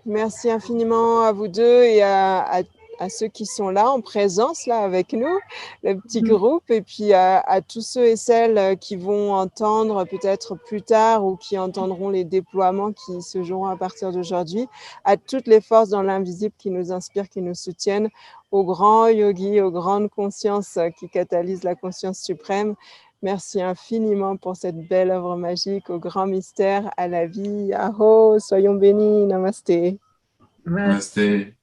Merci infiniment à vous deux et à ceux qui sont là en présence là avec nous, le petit groupe, et puis à tous ceux et celles qui vont entendre peut-être plus tard ou qui entendront les déploiements qui se joueront à partir d'aujourd'hui, à toutes les forces dans l'invisible qui nous inspirent, qui nous soutiennent, aux grands yogis, aux grandes consciences qui catalysent la conscience suprême. Merci infiniment pour cette belle œuvre magique, au grand mystère, à la vie. Aho, soyons bénis. Namasté. Namasté.